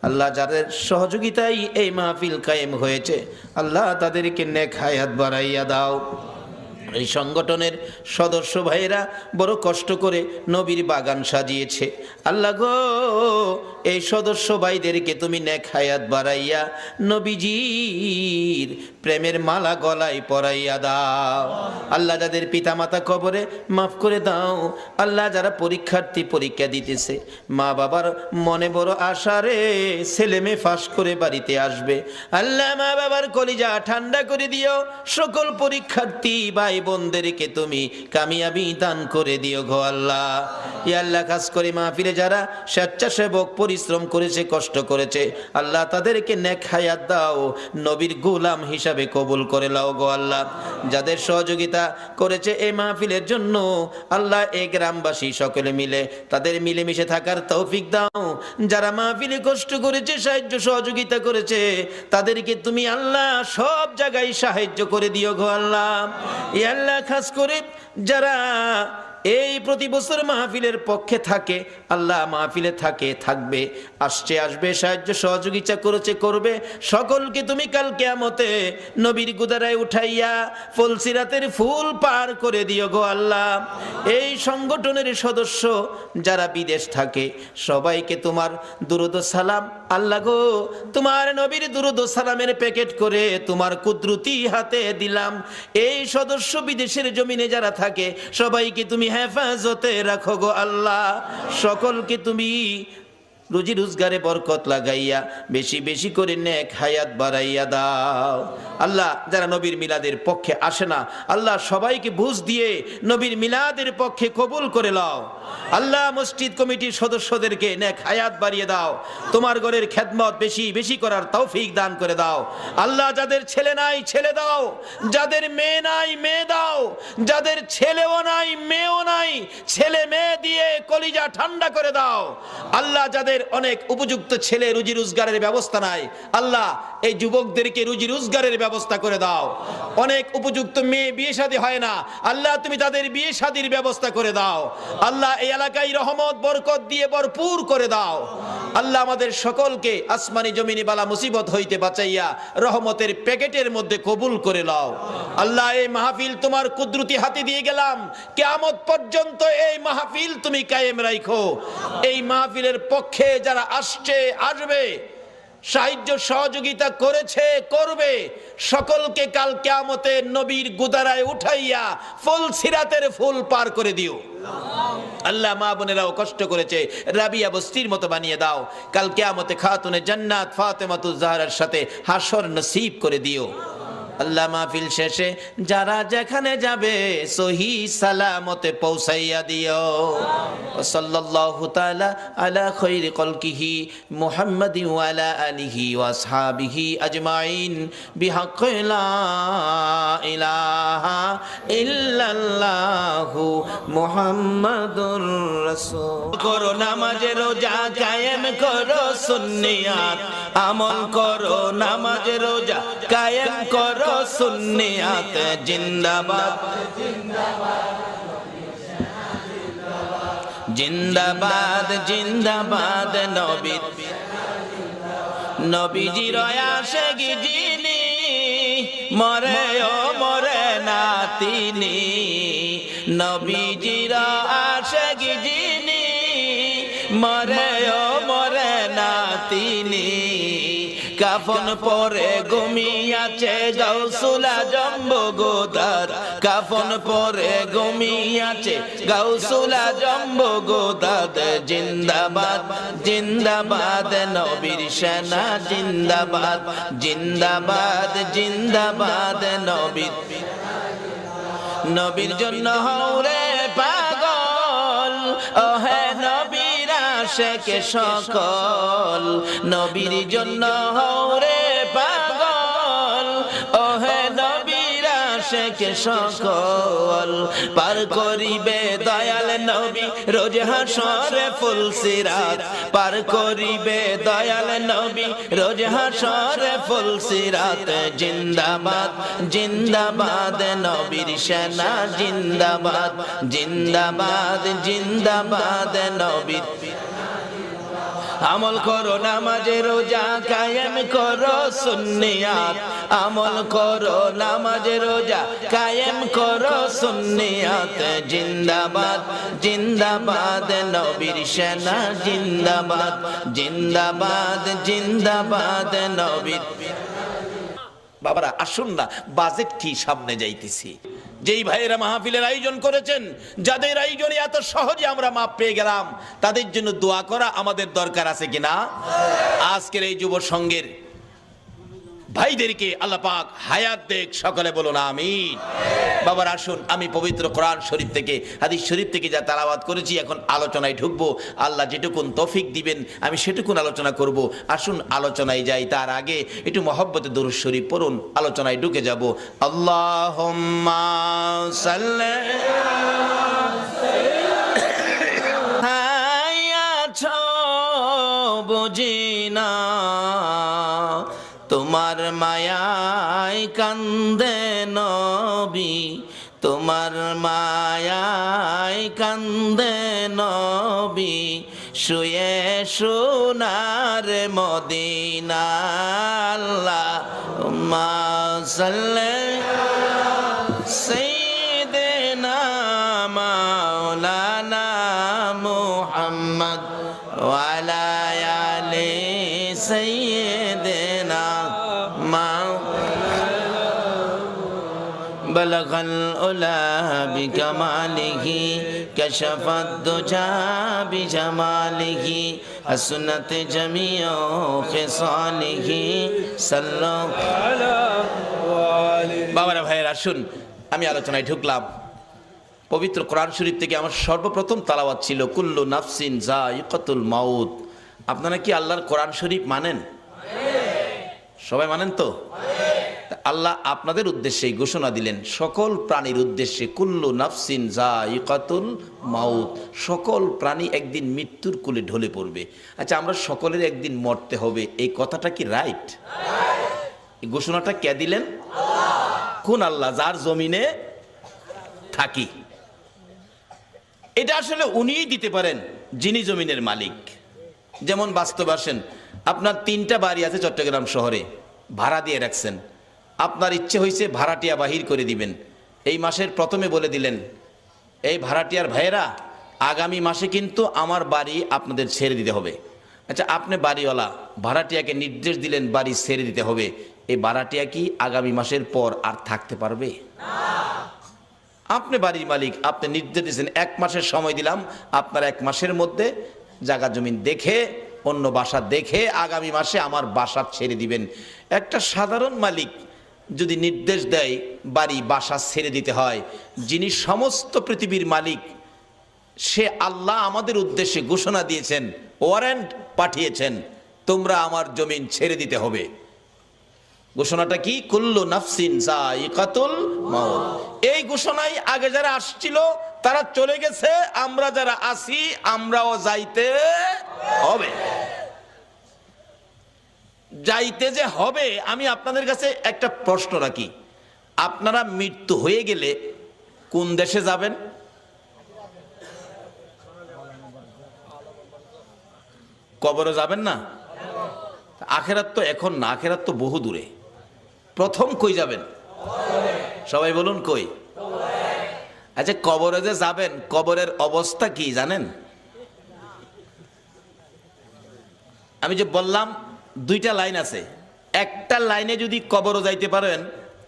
আল্লাহ যাদের সহযোগিতায় এই মাহফিল কায়েম হয়েছে, আল্লাহ তাদেরকে নেক হায়াত বাড়াইয়া দাও। এই সংগঠনের সদস্য ভাইয়েরা বড় কষ্ট করে নবীর বাগান সাজিয়েছে, আল্লাহ গো এই সদস্য ভাইদেরকে তুমি নেক হায়াত বাড়াইয়া নবীজির প্রেমের মালা গলায় পরাইয়া দাও। আল্লাহ যাদের পিতামাতা কবরে মাফ করে দাও। আল্লাহ যারা পরীক্ষার্থী পরীক্ষা দিতেছে, মা বাবার মনে বড় আশা রে ছেলে মেয়ে ফাঁস করে বাড়িতে আসবে, আল্লাহ মা বাবার কলিজা ঠান্ডা করে দিও। সকল পরীক্ষার্থী ভাই বোনদেরকে তুমি কামিয়াবি দান করে দিও গো আল্লাহ। ইয়া আল্লাহ খাস করে মাহফিলে যারা স্বেচ্ছাসেবক পরিশ্রম করেছে কষ্ট করেছে, আল্লাহ তাদেরকে নেক হায়াত দাও, নবীর গোলাম হিসাবে কবুল করে লাও গো আল্লাহ। যাদের সহযোগিতা করেছে এই মাহফিলের জন্য, আল্লাহ এই গ্রামবাসী সকলে মিলে তাদের মিলেমিশে থাকার তৌফিক দাও। যারা মাহফিলে কষ্ট করেছে সাহায্য সহযোগিতা করেছে, তাদেরকে তুমি আল্লাহ সব জায়গায় সাহায্য করে দিও গো আল্লাহ। ইয়া আল্লাহ খাস করে যারা এই প্রতি বছর মাহফিলের পক্ষে থাকে, আল্লাহ মাহফিলে থাকে থাকবে আসছে আসবে সাহায্য সহযোগিতা করেছে করবে, সকলকে তুমি কাল কিয়ামতে নবীর গুদারায় উঠাইয়া ফুলসিরাতের ফুল পার করে দিও গো আল্লাহ। এই সংগঠনের সদস্য যারা বিদেশ থাকে সবাইকে তোমার দুরুদ ও সালাম, আল্লাহ গো তোমার নবীর দুরুদ ও সালামের প্যাকেট করে তোমার কুদরতি হাতে দিলাম। এই সদস্য বিদেশের জমিনে যারা থাকে সবাইকে তুমি হেফাজতে রাখো গো আল্লাহ। সকলকে তুমি রুজি রোজগারে বরকত লাগাইয়া বেশি বেশি করে নেক হায়াত বাড়াইয়া দাও। আল্লাহ যারা নবীর মিলাদের পক্ষে আসে না, আল্লাহ সবাইকে বুঝ দিয়ে নবীর মিলাদের পক্ষে কবুল করে লাও। আল্লাহ মসজিদ কমিটির সদস্যদেরকে নেক হায়াত বাড়িয়ে দাও, তোমার ঘরের খেদমত বেশি বেশি করার তৌফিক দান করে দাও। আল্লাহ যাদের ছেলে নাই ছেলে দাও, যাদের মেয়ে নাই মেয়ে দাও, যাদের ছেলেও নাই মেয়েও নাই ছেলে মেয়ে দিয়ে কলিজা ঠান্ডা করে দাও। আল্লাহ যাদের অনেক উপযুক্ত ছেলে রুজি রোজগারের ব্যবস্থা নাই, আল্লাহ এই যুবকদেরকে রুজি রোজগারের ব্যবস্থা করে দাও। অনেক উপযুক্ত মেয়ে বিয়ে শাদী হয় না, আল্লাহ তুমি তাদের বিয়ে শাদীর ব্যবস্থা করে দাও। আল্লাহ এই এলাকায় রহমত বরকত দিয়ে ভরপুর করে দাও। আল্লাহ আমাদের সকলকে আসমানি জমিনি বালা মুসিবত হইতে বাঁচাইয়া রহমতের প্যাকেটের মধ্যে কবুল করে নাও। আল্লাহ এই মাহফিল তোমার কুদরতি হাতে দিয়ে গেলাম, কিয়ামত পর্যন্ত এই মাহফিল তুমি কায়েম রাখো। এই মাহফিলের পক্ষে যারা আসছে আসবে, সাহায্য সহযোগিতা করেছে করবে, সকলকে কাল কিয়ামতে নবীর গুদারায় উঠাইয়া ফুল সিরাতের ফুল পার করে দিও। আল্লাহ মা বোনেরাও কষ্ট করেছে, রাবিয়া বস্তির মতো বানিয়ে দাও। কাল কিয়ামতে খাতুনে জান্নাত ফাতেমাতুজ জাহরার সাথে হাসর নসিব করে দিও। আল্লাহ মাহফিল শেষে যারা যেখানে যাবে সহি সালামতে পৌঁছাইয়া দিও। সাল্লাল্লাহু তাআলা আলা খায়রি কলকিহি মুহাম্মাদিন ওয়া আলা আলিহি ওয়া আসহাবিহি আজমাইন বিহাক্কি লা ইলাহা ইল্লাল্লাহু মুহাম্মাদুর রাসূল। করো নামাজ রোজা কায়েম করো সুন্নিয়াত, আমল করো নামাজ রোজা কায়েম করো সুন্নিয়াত। জিন্দাবাদ জিন্দাবাদ জিন্দাবাদ নবীর নবীজির আশিক যিনি মরে ও মরে না তিনি, নবীজির আশিক যিনি মরে ও মরে না তিনি। কাফন পরে ঘুমিয়াছে গাউসুল আজম বগদাদ, কাফন পরে ঘুমিয়াছে গাউসুল আজম বগদাদ। জিন্দাবাদ জিন্দাবাদ নবীর সেনা, জিন্দাবাদ জিন্দাবাদ জিন্দাবাদ নবীর। নবীর জন্য হওরে পাগল ও হে নবীর আশিক সকল, নবীর জন্য হওরে পাগল ও হে নবীর আশিক সকল। পার করিবে দয়াল নবী রোজ হাসরে ফুল সিরাত, পার করিবে দয়াল নবী রোজ হাসরে ফুল সিরাত। জিন্দাবাদ জিন্দাবাদ নবীর সেনা, জিন্দাবাদ জিন্দাবাদ জিন্দাবাদ নবীর। আমল করো নামাজ রোজা কায়েম করো সুন্নিয়াত, আমল করো নামাজ রোজা কায়েম করো সুন্নিয়াত। জিন্দাবাদ জিন্দাবাদ নবীর সেনা, জিন্দাবাদ জিন্দাবাদ জিন্দাবাদ নবীর। বাবারা আসুন না, বাজেট কি সামনে যাইতেছি। যেই ভাইয়েরা মাহফিলের আয়োজন করেছেন, যাদের আয়োজনে এত সহজে আমরা মাপ পেয়ে গেলাম, তাদের জন্য দোয়া করা আমাদের দরকার আছে কিনা? আজকের এই যুব সংঘের ভাইদেরকে আল্লাহ পাক হায়াত দেখ, সকলে বলুন আমিন। বাবার আসুন, আমি পবিত্র কোরআন শরীফ থেকে হাদিস শরীফ থেকে যা তেলাওয়াত করেছি এখন আলোচনায় ঢুকবো। আল্লাহ যেটুকুন তৌফিক দিবেন আমি সেটুকুন আলোচনা করব। আসুন আলোচনায় যাই, তার আগে একটু মহব্বতে দুরূদ শরীফ পড়ুন, আলোচনায় ঢুকে যাব। আল্লাহুম্মা সাল্লি বুঝিনা তোমার মায়ায় কান্দে নবী, তোমার মায়ায় কান্দে নবী, শুয়ে সোনার মদিনা। আল্লাহুম্মা সাল্লি সাইয়্যিদিনা মাওলানা মুহাম্মদ ওয়া আলা আলি সাইয়্যিদিনা بلغ العلا بكماله كشف الدجى بجماله حسنت جميع خصاله صلى বাবারা ভাইয়ের আসুন, আমি আলোচনায় ঢুকলাম। পবিত্র কোরআন শরীফ থেকে আমার সর্বপ্রথম তালাওয়াত ছিল কুল্লু নাফসিন যায়িকাতুল মাউত। আপনারা কি আল্লাহর কোরআন শরীফ মানেন? সবাই মানেন তো? আল্লাহ আপনাদের উদ্দেশ্যে ঘোষণা দিলেন, সকল প্রাণীর উদ্দেশ্যে কুল্লু নাফসিন যায়িকাতুল মাউত, সকল প্রাণী একদিন মৃত্যুর কোলে ঢলে পড়বে। আচ্ছা, আমরা সকলের একদিন মরতে হবে, এই কথাটা কি রাইট? এই ঘোষণাটা কে দিলেন? কোন আল্লাহ? যার জমিনে থাকি। এটা আসলে উনিই দিতে পারেন, যিনি জমিনের মালিক। যেমন বাস্তব আসেন, আপনার 3টা বাড়ি আছে চট্টগ্রাম শহরে, ভাড়া দিয়ে রাখছেন। আপনার ইচ্ছে হয়েছে ভাড়াটিয়া বাহির করে দিবেন। এই মাসের প্রথমে বলে দিলেন, এই ভাড়াটিয়ার ভাইয়েরা আগামী মাসে কিন্তু আমার বাড়ি আপনাদের ছেড়ে দিতে হবে। আচ্ছা, আপনি বাড়িওয়ালা ভাড়াটিয়াকে নির্দেশ দিলেন বাড়ি ছেড়ে দিতে হবে, এই ভাড়াটিয়া কি আগামী মাসের পর আর থাকতে পারবে? আপনি বাড়ির মালিক, আপনি নির্দেশ দিয়েছেন 1 মাসের সময় দিলাম, আপনার 1 মাসের মধ্যে জায়গা জমিন দেখে অন্য বাসা দেখে আগামী মাসে আমার বাসা ছেড়ে দিবেন। একটা সাধারণ মালিক যদি নির্দেশ দেয় বাড়ি বাসা ছেড়ে দিতে হয়, যিনি সমস্ত পৃথিবীর মালিক সে আল্লাহ আমাদের উদ্দেশ্যে ঘোষণা দিয়েছেন, ওয়ারেন্ট পাঠিয়েছেন, তোমরা আমার জমিন ছেড়ে দিতে হবে। ঘোষণাটা কি? কুল্লু নাফসিন যায়িকাতুল মাউত। এই ঘোষণাই আগে যারা আসছিল তারা চলে গেছে, আমরা যারা আছি আমরাও যাইতে হবে। যাইতে যে হবে, আমি আপনাদের কাছে একটা প্রশ্ন রাখি, আপনারা মৃত্যু হয়ে গেলে কোন দেশে যাবেন? কবরে যাবেন না? আখেরাত তো এখন না, আখেরাত তো বহু দূরে। প্রথম কই যাবেন? সবাই বলুন কই? আচ্ছা, কবরে যে যাবেন, কবরের অবস্থা কি জানেন? আমি যে বললাম দুইটা লাইন আছে, একটা লাইনে যদি কবরে যাইতে পারেন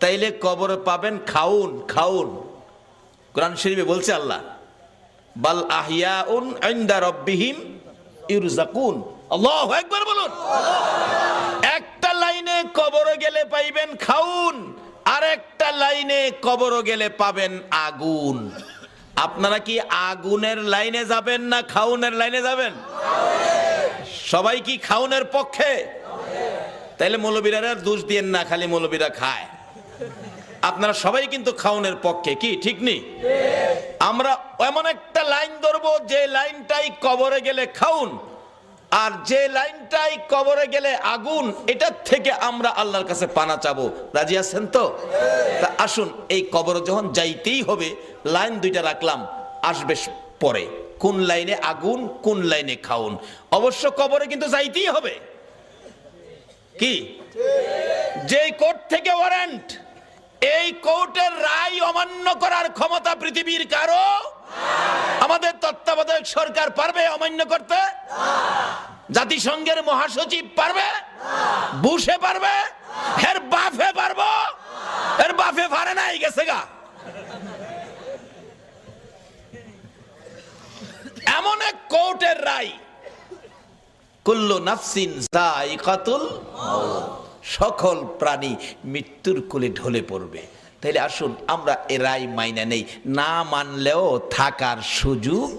তাইলে কবরে পাবেন খাউন। খাউন কোরআন শরীফে বলছে আল্লাহ, বাল আহিয়াউন ইনদা রাব্বিহিম ইরজাকুন। আল্লাহু আকবার বলুন। একটা লাইনে কবরে গেলে পাইবেন খাউন, আর একটা লাইনে কবরে গেলে পাবেন আগুন। আপনারা কি আগুনের লাইনে যাবেন না খাউনের লাইনে যাবেন? সবাই কি খাউনের পক্ষে? তাইলে মৌলবীরা দোষ দিয়েন না, খালি মৌলবীরা খায়। আপনারা সবাই কিন্তু খাউনের পক্ষে, কি ঠিক নেই? আমরা এমন একটা লাইন ধরবো যে লাইনটাই কবরে গেলে খাউন, আর যে লাইনটাই কবরে গেলে আগুন, এটার থেকে আমরা আল্লাহর কাছে পানা চাবো। রাজি আছেন তো? তা আসুন, এই কবরে যখন যাইতেই হবে, লাইন দুইটা রাখলাম, আসবে পরে কোন লাইনে আগুন কোন লাইনে খাউন। অবশ্য কবরে কিন্তু যাইতেই হবে। কি? যে কোর্ট থেকে ওয়ারেন্ট, এই কোর্টের রায় অমান্য করার ক্ষমতা পৃথিবীর কারো? আমাদের তত্ত্বাবধায়ক সরকার পারবে অমান্য করতে? জাতিসংঘের মহাসচিব পারবে? বুশে পারবে? এর বাফে পারবো? এর বাফে পারে নাই, গেছে গা। এমন এক কোর্টের রায়, কুল্লু নাফসিন যায়িকাতুল মাউত, সকল প্রাণী মৃত্যুর কোলে ঢলে পড়বে। তাইলে আসুন আমরা এ রায় মাইনা নেই, না মানলেও থাকার সুযোগ।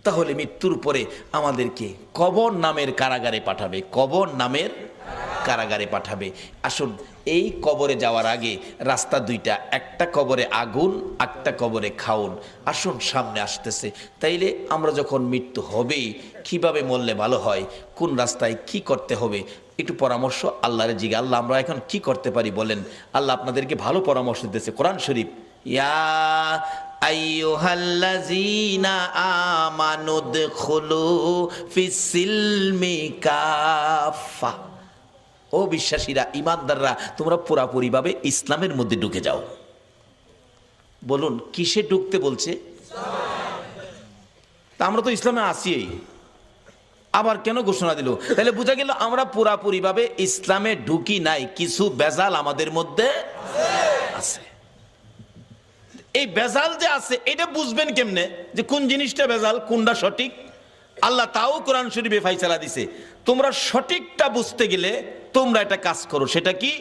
তাহলে মৃত্যুর পরে আমাদেরকে কবর নামের কারাগারে পাঠাবে, কবর নামের কারাগারে পাঠাবে। আসুন, এই কবরে যাওয়ার আগে রাস্তা দুইটা, একটা কবরে আগুন, একটা কবরে খাউন। আসুন, সামনে আসতেছে। তাইলে আমরা যখন মৃত্যু হবেই, কিভাবে মরলে ভালো হয়, কোন রাস্তায় কি করতে হবে, একটু পরামর্শ আল্লাহরে জিজ্ঞাসা। আল্লাহ, আমরা এখন কি করতে পারি বলেন? আল্লাহ আপনাদেরকে ভালো পরামর্শ দিতেছে কোরআন শরীফ। ইয়া আইয়ুহাল্লাযীনা আমানু দুখুলু ফিস-সিলমি কাফা। ও বিশ্বাসীরা, ইমানদাররা, তোমরা পুরাপুরি ভাবে ইসলামের মধ্যে ঢুকে যাও। বলুন, কিসে ঢুকতে বলছে? তা আমরা তো ইসলামে আছি, আবার কেন ঘোষণা দিল? তাহলে বোঝা গেল আমরা পুরাপুরি ভাবে ইসলামে ঢুকি নাই, কিছু বেজাল আমাদের মধ্যে আছে। এই বেজাল যে আছে, এটা বুঝবেন কেমনে যে কোন জিনিসটা বেজাল, কোনটা সঠিক? আল্লাহ তাও কোরআন শরীফে ফাইসালা দিছে। তোমরা সঠিকটা বুঝতে গেলে তোমরা একটা কাজ করো, সেটা কি?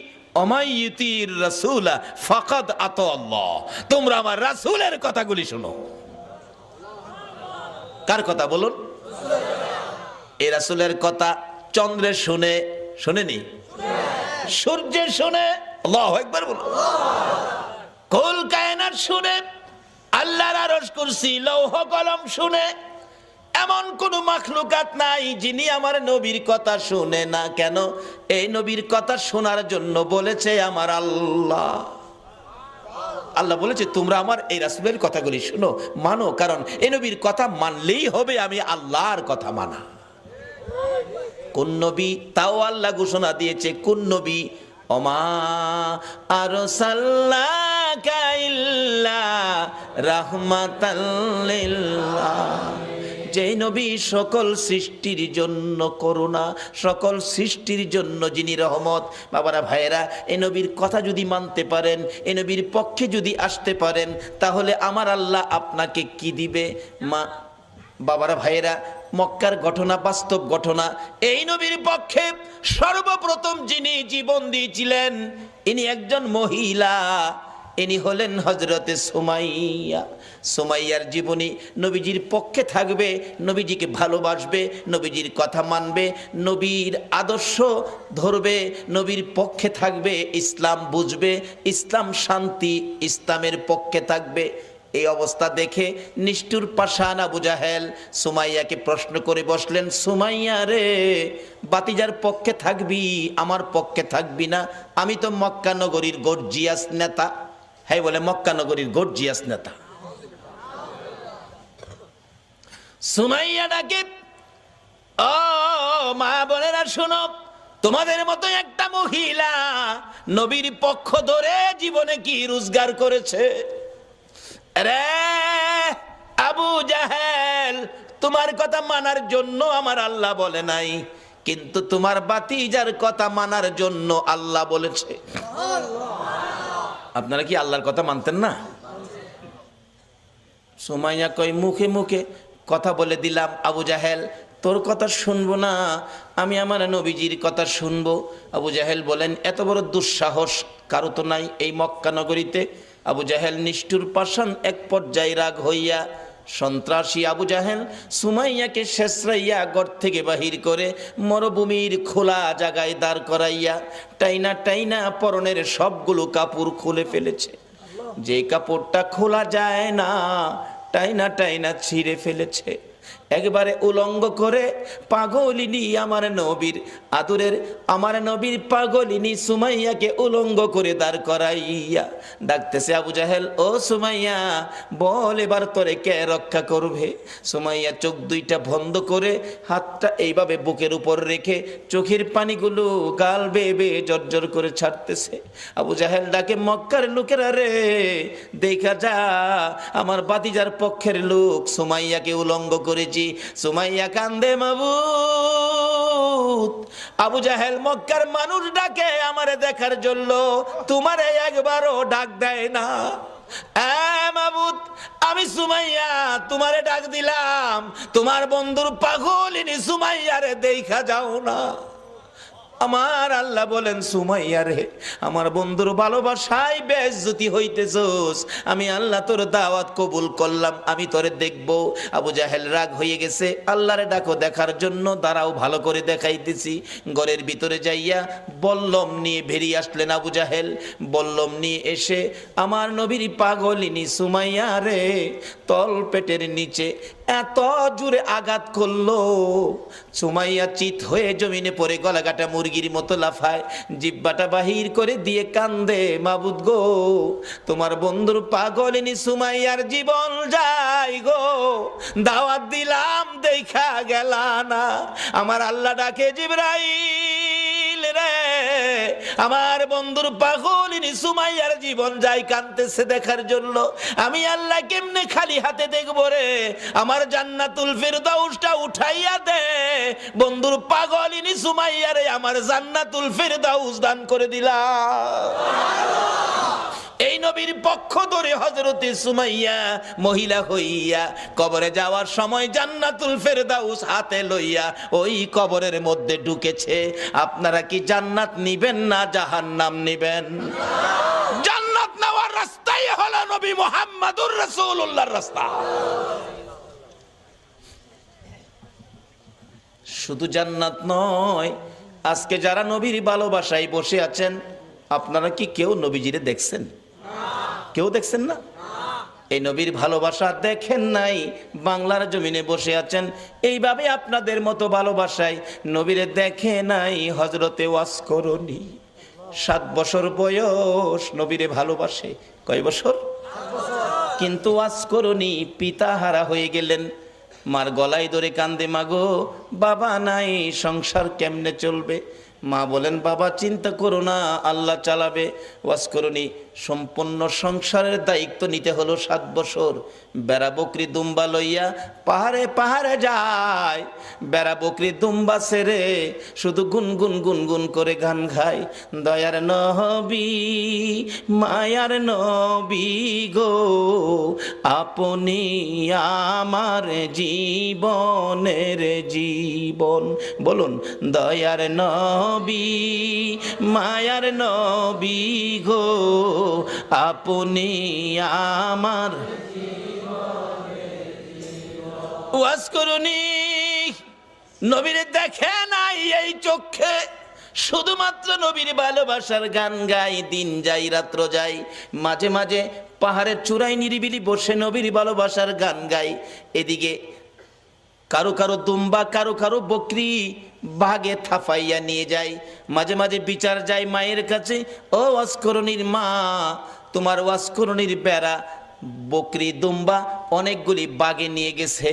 অমাইয়ুতির রাসূলা ফাকাদ আতা আল্লাহ। তোমরা আমার রাসূলের কথাগুলি শোনো। কার কথা বলুন? এই রাসূলের কথা চন্দ্রে শুনে, শুনেনি? সূর্যে শুনে, আল্লাহু আকবার বলুন। কুল কায়নাত শুনে, আল্লাহর আরশ কুরসি লৌহ কলম শুনে, এমন কোন মাখলুকাত নাই যিনি আমার নবীর কথা শুনে না। কেন? এই নবীর কথা শোনার জন্য বলেছে আমার আল্লাহ। আল্লাহ বলেছে তোমরা আমার এই রাসূলের কথাগুলি শুনো, মানো, কারণ এই নবীর কথা মানলেই হবে আমি আল্লাহর কথা মানা। কোন নবী? তাও আল্লাহ ঘোষণা দিয়েছে কোন নবী? ওমা আরসালনাকা ইল্লা রাহমাতাল লিল আলামিন। যে নবী সকল সৃষ্টির জন্য করুণা, সকল সৃষ্টির জন্য যিনি রহমত। বাবারা ভাইয়েরা, এই নবীর কথা যদি মানতে পারেন, এই নবীর পক্ষে যদি আসতে পারেন, তাহলে আমার আল্লাহ আপনাকে কি দিবে? বাবারা ভাইয়েরা, মক্কার ঘটনা বাস্তব ঘটনা। এই নবীর পক্ষে সর্বপ্রথম যিনি জীবন দিয়েছিলেন ইনি একজন মহিলা, ইনি হলেন হযরতে সুমাইয়া। সুমাইয়ার জীবনী নবীজির পক্ষে থাকবে, নবীজিকে ভালোবাসবে, নবীজির কথা মানবে, নবীর আদর্শ ধরবে, নবীর পক্ষে থাকবে, ইসলাম বুঝবে, ইসলাম শান্তি, ইসলামের পক্ষে থাকবে। এই অবস্থা দেখে নিষ্ঠুর পাষাণ আবু জাহেল সুমাইয়াকে প্রশ্ন করে বসলেন, সুমাইয়া রে, বাতিজার পক্ষে থাকবি, আমার পক্ষে থাকবি না? আমি তো মক্কা নগরীর গর্জিয়াস নেতা। হ্যাঁ বলে, মক্কা নগরীর গর্জিয়াস নেতা। সুমাইয়া ডাকে, ও মা বোনেরা শোনো, তোমাদের মতো একটা মহিলা নবীর পক্ষ ধরে জীবনে কি রোজগার করেছে? রে আবু জাহেল, তোমার কথা মানার জন্য আমার আল্লাহ বলে নাই, কিন্তু তোমার বাতিজার কথা মানার জন্য আল্লাহ বলেছে। আপনারা কি আল্লাহর কথা মানতেন না? সুমাইয়া কই, মুখে মুখে কথা বলে দিলাম আবু জাহেল, তোর কথা শুনবো না, আমি আমার নবীজির কথা শুনবো। আবু জাহেল বলেন, এত বড় দুঃসাহস কারো তো নাই এই মক্কা নগরীতে। আবু জাহেল নিষ্ঠুর পাষাণ এক পর্যায়ে রাগ হইয়া সন্ত্রাসী আবু জাহেল সুমাইয়াকে শেষরাইয়া ঘর থেকে বাহির করে মরুভূমির খোলা জায়গায় দাঁড় করাইয়া টাইনা টাইনা পরনের সবগুলো কাপড় খুলে ফেলেছে। যে কাপড়টা খোলা যায় না টাইনা টাইনা ছিঁড়ে ফেলেছে। একবারে উলঙ্গ করে পাগলিনী আমার নবীর আদরের, আমার নবীর পাগলিনী সুমাইয়াকে উলঙ্গ করে দাঁড় করাইয়া ডাকতেছে আবু জাহেল, ও সুমাইয়া বল এবার তোরে কে রক্ষা করবে? সুমাইয়া চোখ দুইটা বন্ধ করে হাতটা এইভাবে বুকের উপর রেখে চোখের পানিগুলো গাল বেয়ে বেয়ে জর্জর করে ছাড়তেছে। আবু জাহেল ডাকে, মক্কার লোকেরা রে, দেখা যা, আমার বাতিজার পক্ষের লোক সুমাইয়াকে উলঙ্গ করেছি। সুমাইয়া কান্দে, মাবুদ, আবু জাহেল মক্কার মানুষ ডাকে আমারে দেখার জন্য, তোমারে একবারও ডাক দেয় না। মাবুদ, আমি সুমাইয়া তোমারে ডাক দিলাম, তোমার বন্ধুর পাগলিনী সুমাইয়ারে দেখা যাও না। আমার আল্লাহ বলেন, সুমাইয়া রে, আমার বন্ধুর ভালোবাসায় বেইজ্জতি হইতেছস, আমি আল্লাহ তোর দাওয়াত কবুল করলাম, আমি তোরে দেখব। আবু জাহেল রাগ হয়ে গেছে, আল্লাহরে ডাকো দেখার জন্য, দাঁড়াও ভালো করে দেখাইতেছি। ঘরের ভিতরে যাইয়া বল্লম নিয়ে বেরিয়ে আসলেন আবু জাহেল। বল্লম নিয়ে এসে আমার নবীর পাগলিনী সুমাইয়া রে তল পেটের নিচে এত জোরে আঘাত করলো, সুমাইয়া চিত হয়ে জমিনে পড়ে গলাকাটা মুরগির মতো লাফায়, জিব্বাটা বাহির করে দিয়ে কান্দে, মাবুদ গো, তোমার বন্ধুর পাগলিনী সুমাইয়ার জীবন যায় গো, দাওয়াত দিলাম দেখা গেলা না। আমার আল্লাহ ডাকে, জিবরাইল রে, আমার বন্ধুর পাগলিনী সুমাইয়ার জীবন যায়, কাঁদতেছে দেখার জন্য, আমি আল্লাহ কেমনে খালি হাতে দেখবো রে? আমার জান্নাতুল ফিরদাউসটা উঠাইয়া দে, বন্ধুর পাগলিনী সুমাইয়ারে আমার জান্নাতুল ফিরদাউস দান করে দিলাম। এই নবীর পক্ষ ধরে হযরতে সুমাইয়া মহিলা হইয়া কবরে যাওয়ার সময় জান্নাতুল ফেরদাউস হাতে লইয়া ওই কবরের মধ্যে ঢুকেছে। আপনারা কি জান্নাত নিবেন না জাহান্নাম নিবেন? জান্নাত নেওয়ার রাস্তাই হলো নবী মুহাম্মদুর রাসূলুল্লাহর রাস্তা। শুধু জান্নাত নয়, আজকে যারা নবীর ভালোবাসায় বসে আছেন, আপনারা কি কেউ নবীজিরে দেখছেন? কেউ দেখছেন না? এই নবীর ভালোবাসা দেখেন নাই, বাংলার জমিনে বসে আছেন, এইভাবে আপনাদের মতো ভালোবাসায় নবীরে দেখে নাই হযরতে ওয়াসকরণী। 7 বছর বয়স নবীরে ভালোবাসে। কয় বছর? কিন্তু ওয়াসকরণী পিতাহারা হয়ে গেলেন। মার গলায় ধরে কান্দে, মাগো বাবা নাই, সংসার কেমনে চলবে? মা বলেন বাবা চিন্তা করো না, আল্লাহ চালাবে। ওয়াজ করুনি সম্পূর্ণ সংসারের দায়িত্ব নিতে হলো 7 বছর। বেড়া বকরি দুম্বা লইয়া পাহাড়ে পাহাড়ে যায়, বেড়া বকরি দুম্বা ছেড়ে শুধু গুনগুন গুনগুন করে গান গায়। দয়ার নবী মায়ার নবী গো, আপনি আমার জীবনের জীবন। বলুন দয়ার নবী মায়ার নবী গো, আপনি আমার। ওয়াজ করুনি নবীর দেখে নাই এই চোখে, শুধুমাত্র নবীর ভালোবাসার গান গাই। দিন যাই রাত্র যাই, মাঝে মাঝে পাহাড়ের চূড়ায় নিরিবিলি বসে নবীর ভালোবাসার গান গাই। এদিকে কারো কারো দুম্বা কারো কারো বকরি বাগে থাফাইয়া নিয়ে যায়। মাঝে মাঝে বিচার যায় মায়ের কাছে, ও ওয়াসকরণীর মা, তোমার ওয়াসকরণীর বেড়া বকরি দুম্বা অনেকগুলি বাগে নিয়ে গেছে।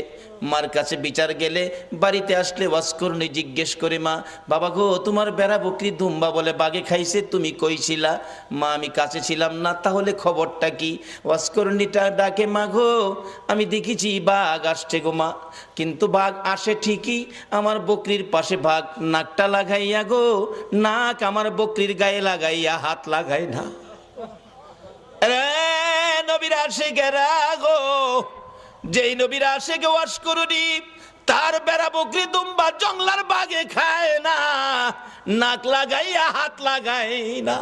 মার কাছে বিচার গেলে বাড়িতে আসলে ওয়াসকরণী জিজ্ঞেস করে, মা বাবা গো তোমার বেড়া বকরি দুম্বা বলে বাগে খাইছে, তুমি কইছিলা? মা আমি কাছে ছিলাম না, তাহলে খবরটা কি? ওয়াসকরণীটা ডাকে, মা গো আমি দেখেছি বাঘ আসছে গো মা, কিন্তু বাঘ আসে ঠিকই, আমার বকরির পাশে বাঘ নাকটা লাগাইয়া গো, নাক আমার বকরির গায়ে লাগাইয়া হাত লাগাই না। রে নবীর আশিকেরা গো, যেই নবীর আশিকে ওয়াজ করুনি তার বেড়া বকরি দুম্বা জংলার বাগে খায় না, নাক লাগাইয়া হাত লাগাই না।